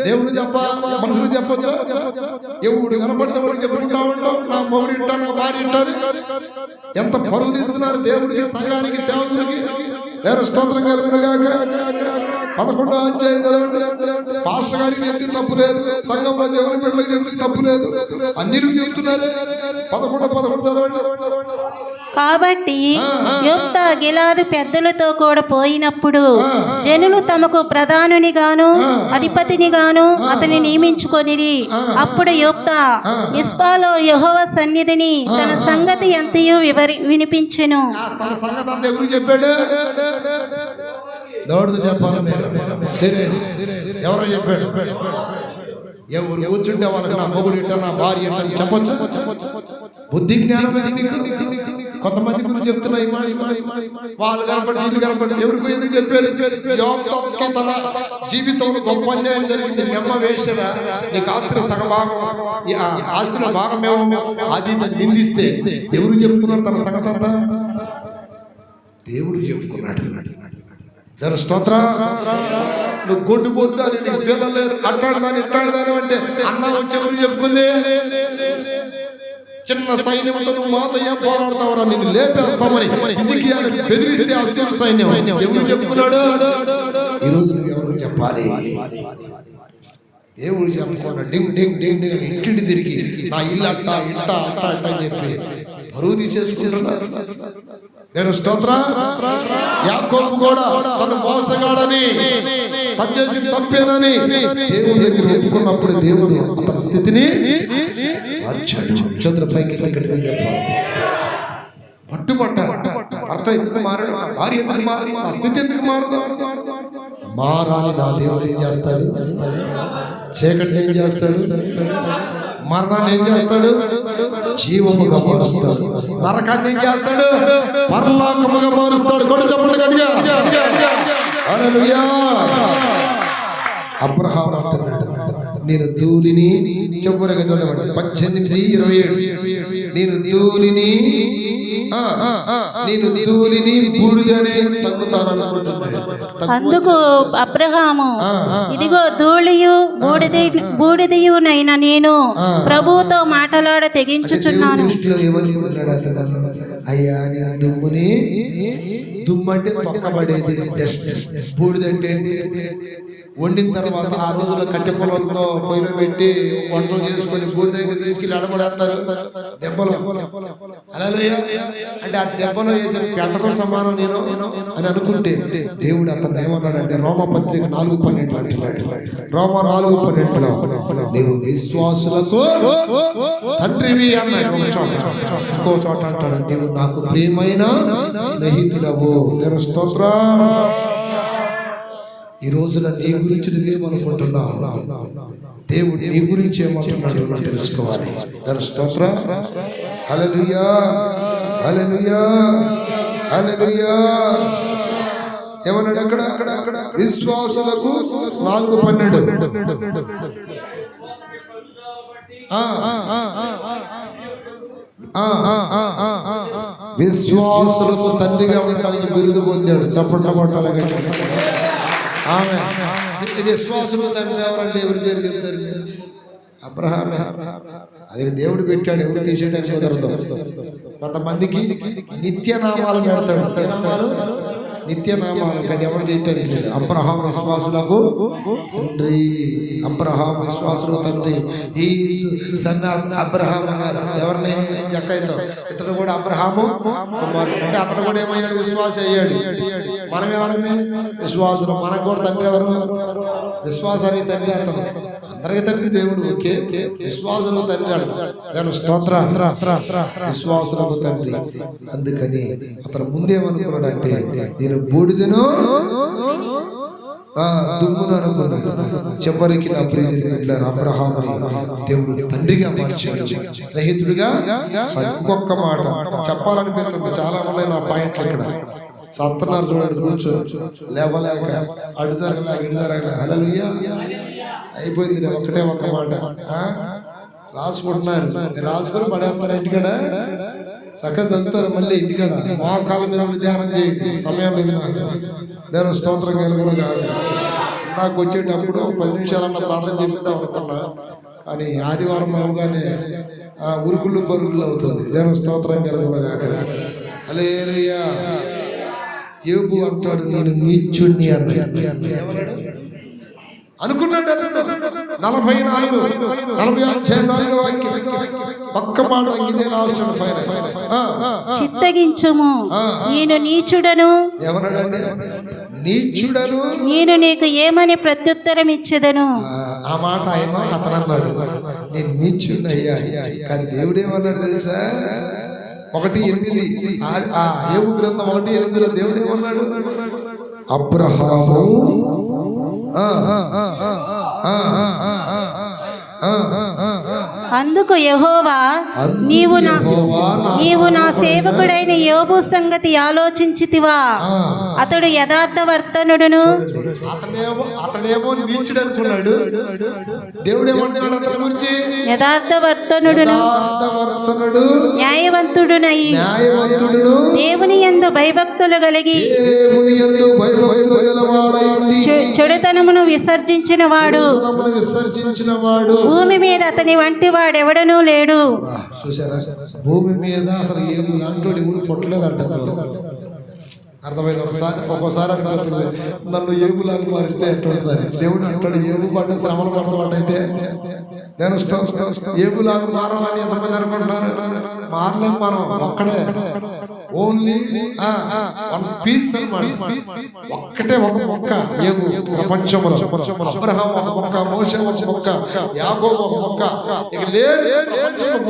దేవుడు చెప్ప మనుషులు చెప్పొచ్చు. ఎవడు కనపడితే వాడు చెప్పుకుంటా ఉంటావు, నా మొగుడు ఇంటా నా భార్య ఇంటారు. ఎంత పరుగు తీస్తున్నారు దేవుడికి, సంఘానికి, సేవకులకి. దేవుని స్తోత్రం కలుగునుగాక. 11వ అధ్యాయం చదవండి. పాస్టర్ గారికి చెప్తే తప్పు లేదు, సంఘంలో దేవుని బిడ్డలకు చెప్తే తప్పు లేదు, అన్ని చెప్తున్నారు. 11 చదవండి. కాబట్టి యొప్తా గిలాదు పెద్దలతో కూడా పోయినప్పుడు జనులు తమకు ప్రధానుని గాను అధిపతిని గాను అతని నియమించుకొనిరి. అప్పుడు యొప్తా మిస్పాలో యెహోవా సన్నిధిని తన సంగతి ఎంతయు వినిపించెను. తన సంగతి అంతా ఎవరికి చెప్పాడు? దౌడుతూ చెప్పాలి మీరు. సీరియస్. ఎవరో చెప్పాడు? ఎవరు కూర్చుంటే వాళ్ళకి నా మొగుడు ఇంట నా భార్య ఇంట చెప్పొచ్చు. బుద్ధి జ్ఞానం లేదు నీకు. కొంతమంది గురించి చెప్తున్నా ఈ మాట. వాళ్ళు కనపడి వీళ్ళు కనపడి ఎవరికి ఎందుకు చెప్పేది? యోబ్కి తన జీవితంలో గొప్ప అన్యాయం జరిగింది. మీ అమ్మ వేషరా, నీకు ఆస్తిలో సగభాగం, ఆస్తిలో భాగమేమో అది నిందిస్తే ఎవరు చెప్పుకున్నారు తన సంగతి అంతా? దేవుడు చెప్పుకున్నాడు. దాని స్తోత్రం. నువ్వు గొడ్డు పోతు అని నీకు పిల్లలు లేరు, అట్లాడదాని ఇట్లాడదాని అంటే అన్న వచ్చి ఎవరు చెప్పుకుంది? చిన్న సైన్యంతో నువ్వు మాతో ఏం పోరాడతావరా, నిన్ను లేపేస్తామని హిజ్కియాని బెదిరిస్తే అష్షూరు సైన్యం ఎవరు చెప్పుకున్నాడు? ఈరోజు నువ్వు ఎవరు చెప్పాలి? దేవుడు చెప్పుకున్నా. డింగ్ డింగ్ డింగ్ డింగ్ అని ఇంటింటి తిరిగి నా ఇల్లు అట్ట ఇంట అట్ట అట్ట అని చెప్పి పరువు తీసేసుకుంటున్నారు. నేను స్తోత్ర. యాకోబు కూడా తను మోసగాడని, తను చేసిన తప్పేనని దేవుడి దగ్గర ఒప్పుకున్నప్పుడు దేవుడు తన స్థితిని మార్చాడు. చంద్రపైకి చెప్పాలి. పట్టుబట్ట భర్త ఎందుకు మారడు, భార్య ఎందుకు మారదు, ఆ స్థితి ఎందుకు మారదు? మారాలి. నా దేవుడు ఏం చేస్తాడు? చీకటిని ఏం చేస్తాడు? మరణాన్ని ఏం చేస్తాడు? జీవముగా మారుస్తాడు. నరకాన్ని ఏం చేస్తాడు? పరలోకముగా మారుస్తాడు. కూడా చెప్పండి గట్టిగా. హల్లెలూయా. అబ్రహాము అంటున్నాడు, నేను ధూళిని, చెప్పురగా చదవండి 18:27. నేను ధూళిని బూడిదనే తగ్గుతాననుకుంటున్నాడు. అందుకు అబ్రహాము, ఇదిగో ధూళియు బూడిదయునైన నేను ప్రభువుతో మాటలాడ తెగించుచున్నాను. అయ్యా నేను దుమ్ముని, దుమ్ము అంటే తొక్కబడేది, బూడిదంటే వండిన తర్వాత ఆ రోజుల్లో కట్టె పొలంతో పొయ్యిలో పెట్టి వంటలు చేసుకొని బూడిదైతే తీసుకెళ్ళి అడబడేస్తారు దెబ్బలు. హల్లెలూయా. అంటే ఆ దెబ్బలో వేసే పెంటతో సమానం నేను అని అనుకుంటే దేవుడు అతను ఏమన్నాడంటే రోమపత్రిక 4:12 అంటున్నాడు. రోమ 4:12లో నీవు విశ్వాసులకు తండ్రివి అన్నాడు ఒక చోట. ఇంకో చోట అంటాడు, నీవు నాకు ప్రియమైన స్నేహితుడవు. నేను స్తోత్రం. ఈ రోజున నీ గురించి నువ్వేమనుకుంటున్నావు? దేవుడు నీ గురించి ఏమంటున్నాడు నాకు తెలుసుకోవాలి. స్తోత్రం. హల్లెలూయా, హల్లెలూయా, హల్లెలూయా. ఏమన్నాడు అక్కడ? విశ్వాసులకు 4:12. విశ్వాసులకు తండ్రిగా ఉండడానికి బిరుదు పొందాడు. చప్పట్ల పట్టాలి. ఆమె విశ్వాసులు తండ్రి ఎవరంటే ఎవరి పేరు చెప్తారు? అబ్రహామే. అది దేవుడు పెట్టాడు, ఎవరు తీసేయడానికి కుదరదు. కొంతమందికి నిత్యనామాలు పెడతాడు. నిత్యనామాలు అది ఎవరు తీయటానికి లేదు. అబ్రహాం విశ్వాసులకు తండ్రి, అబ్రహాం విశ్వాసులు తండ్రి. ఈ సన్ ఆఫ్ అబ్రహాం అన్నారు. ఎవరిని? జక్కయ్యతో. ఇతడు కూడా అబ్రహాము కుమారుడు. అంటే అతడు కూడా ఏమయ్యాడు? విశ్వాస అయ్యాడు. మనం ఎవరమే? విశ్వాసులు. మనకు కూడా తండ్రి ఎవరు? విశ్వాసానికి తండ్రి అతను. అందరికి తండ్రి దేవుడు. ఓకే, విశ్వాసులకు తండ్రి అడు. నేను స్తోత్ర. విశ్వాసులకు తండ్రి. అందుకని అతను ముందేమనుకున్నాడంటే నేను బూడిదను దుమ్మును అనుకున్నాడు. చివరికి నా ప్రియమైన అబ్రహాముని దేవుడు తండ్రిగా మార్చాడు, స్నేహితుడిగా. ఇంకొక మాట చెప్పాలనిపిస్తుంది. చాలా ఉన్నాయి నా పాయింట్లు ఇక్కడ. సత్తనారు చూడండి, కూర్చో లేవలేక అడు జరగలే ఇడు జరగలే. హల్లెలూయా. అయిపోయింది. ఒకటే ఒక్క మాట రాసుకుంటున్నారు. రాసుకొని పడేస్తారు ఇంటికాడ. చక్కగా చదువుతారు మళ్ళీ ఇంటికాడ. మోకాళ్ళ మీద ధ్యానం చేయండి. సమయం లేదు నాకు. నేను స్తోత్రం కలుగును కాదు. నాకు వచ్చేటప్పుడు 10 నిమిషాలన్న ప్రార్థన చెప్తాం అనుకున్నా. కానీ ఆదివారం అవగానే ఉరుకుళ్ళు పరుగులు అవుతుంది. దేవుని స్తోత్రం కలుగునగాక. హల్లెలూయా. యోబు అంటాడు, నేను నీచుణ్ణి అనుకున్నాడు. 44 వాక్యం ఒక్క మాట, ఇదే లాస్ట్ అండ్ ఫైనల్. చిత్తగించుము, నేను నీచుడను. ఎవరనండి? నీచుడను. నేను నీకు ఏమని ప్రత్యుత్తరం ఇచ్చేదను. ఆ మాట ఆయన అతను అన్నాడు, నేను నీచుడిని అయ్యా. కానీ దేవుడేమన్నాడు తెలుసా? 1:8 యోబు గ్రంథం 1:8 దేవుడేమన్నాడు? అబ్రహాము అందుకు యెహోవా, నీవు నా సేవకుడైన యోబు సంగతి ఆలోచించితివా? అతడు యథార్థవర్తనుడును. అతనేమో నీచుడు అనుకున్నాడు. దేవుడేమన్నాడు అతని గురించి? యథార్థవర్తనుడును, న్యాయవంతుడునై దేవుని యందు భయభక్తులు కలిగి చెడుతనమును విసర్జించిన వాడు భూమి మీద అతని వంటి వాడెవడనూ లేడు. చూసారా? భూమి మీద అసలు ఏమి లాంటి ఎవడు పుట్టలేదంట. అర్థమైంది? ఒక్కోసారి అనిపిస్తుంది, నన్ను ఏబులాగా మారిస్తే ఎట్లుంటుందని. దేవుడు అంటాడు, ఏబు పడ్డ శ్రమలు పడుతున్నట్టయితే నేను ఏబులాగా మారాలని ఎంతమంది అనుకుంటున్నారు? మారలేం మనం. ఒక్కడే, ఓన్లీ వన్ పీస్ అన్నమాట. ఒక్కటే ఒక మొక్క ఏబు ప్రపంచంలో. అబ్రహాం ఒక మొక్క, మోషే ఒక మొక్క, యాకోబు ఒక మొక్క. ఇక లేరు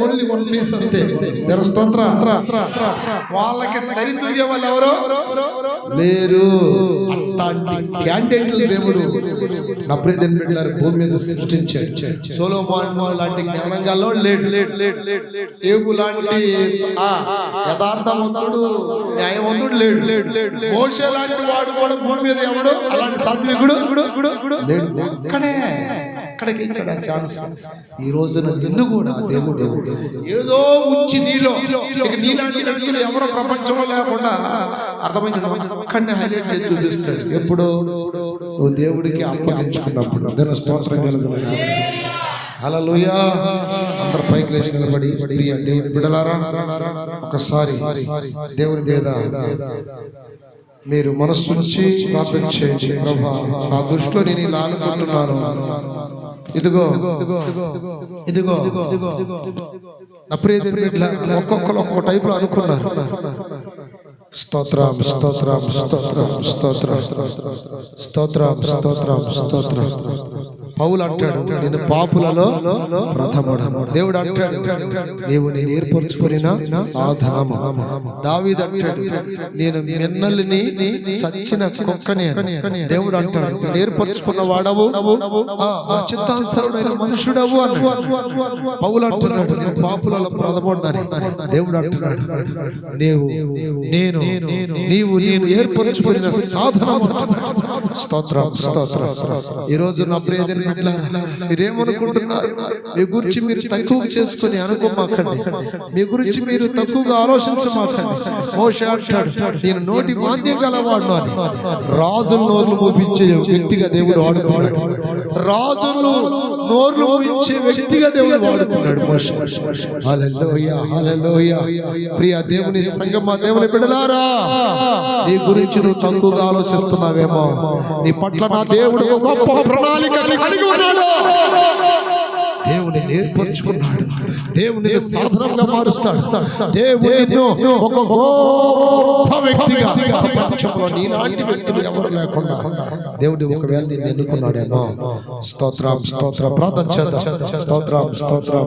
ఓన్లీ వన్ పీస్ అంతే. వాళ్ళకి సరితూగే వాళ్ళు ఎవరో లేరు. అట్లాంటి క్యాండిడేట్లు దేవుడు నా ప్రియమైన బిడ్డలారా భూమి మీద సృష్టించాడు. సొలొమోను లాంటి జ్ఞానంగాలో లేడు. ఏబు లాంటి యథార్థవంతుడు, న్యాయవంతుడు లేడు. మోషే లాంటి వాడు కూడా భూమి మీద ఎవడు అలాంటి సాత్వికుడు లేడు. అక్కడికి ఇచ్చాడు ఆ ఛాన్స్. ఈ రోజున నిన్ను కూడా దేవుడు ఏదో ఉంచి నీలో, నీలాంటి వ్యక్తులు ఎవరో ప్రపంచంలో లేకుండా అర్థమైన అక్కడనే హైలైట్ చేసి చూపిస్తాడు. ఎప్పుడు నువ్వు దేవుడికి అప్పగించుకున్నప్పుడు. దేవుని స్తోత్రం కలుగును. హల్లెలూయా. అందరు పైకి లేచి నిలబడి, ప్రియ దేవుని బిడ్డలారా, ఒకసారి దేవుని మీద మీరు మనస్సు నుంచి ప్రార్థన చేయండి. ప్రభా, నా దృష్టిలో నేను ఇలా అనుకుంటున్నాను, ఇదిగో నా ప్రియ దేవుని బిడ్డలారా, ఒక్కొక్కరు ఒక్కొక్క టైపులో అనుకున్నారు. స్తోత్రం స్తోత్రం స్తోత్రం స్తోత్రం స్తోత్రం స్తోత్రం స్తోత్రం. పౌలు అంటాడు, నేను పాపులలో ప్రథముడు. దేవుడు అంటాడు, నీవు నేను ఏర్పరచుకున్న సాధనము. దావీదు అంటాడు, నేను మిన్నల్ని చచ్చిన కుక్కనే. దేవుడు అంటాడు, నేను ఏర్పరచుకున్న వాడవు, చిత్తానుసారుడైన మనుషుడవు అని. పౌలు అంటున్నాడు, నేను పాపులలో ప్రథముడని. దేవుడు అంటున్నాడు, నీవు ఏర్పరచుకున్న సాధనము. స్తోత్రం స్తోత్రం. ఈ రోజు నా ప్రియ మీరేమనుకుంటున్నారు? మీ గురించి మీరు తక్కువ చేసుకుని అనుకోమాకండి. మీ గురించి మీరు తక్కువగా ఆలోచించమాకండి. మోషే అంటాడు, నేను నోటి మాంద్యం గలవాడు అని. రాజులు నోర్లు మూపించే వ్యక్తిగా దేవుడు వాడుకున్నాడు. రాజులు నోర్లు మూయించే వ్యక్తిగా దేవుడు వాడుకున్నాడు మోషే. హల్లెలూయా హల్లెలూయా. ప్రియ దేవుని సంగమా, దేవుని బిడ్డలారా, నీ గురించి నువ్వు తక్కువగా ఆలోచిస్తున్నావేమో. నీ పట్ల నా దేవుడు గొప్ప ప్రణాళిక కలిగి ఉన్నాడు. దేవుని ఏర్పరచుకున్నాడు. దేవుని సాధనంగా మారుస్తాడు. దేవుడు ఒక గొప్ప వ్యక్తిగా ప్రపంచంలో నీలాంటి వ్యక్తులు ఎవరు లేకుండా దేవుడు ఒకవేళ నిన్ను ఎన్నుకున్నాడేమో. స్తోత్రం స్తోత్రం. ప్రార్థన చేద్దాం. స్తోత్రం స్తోత్రం.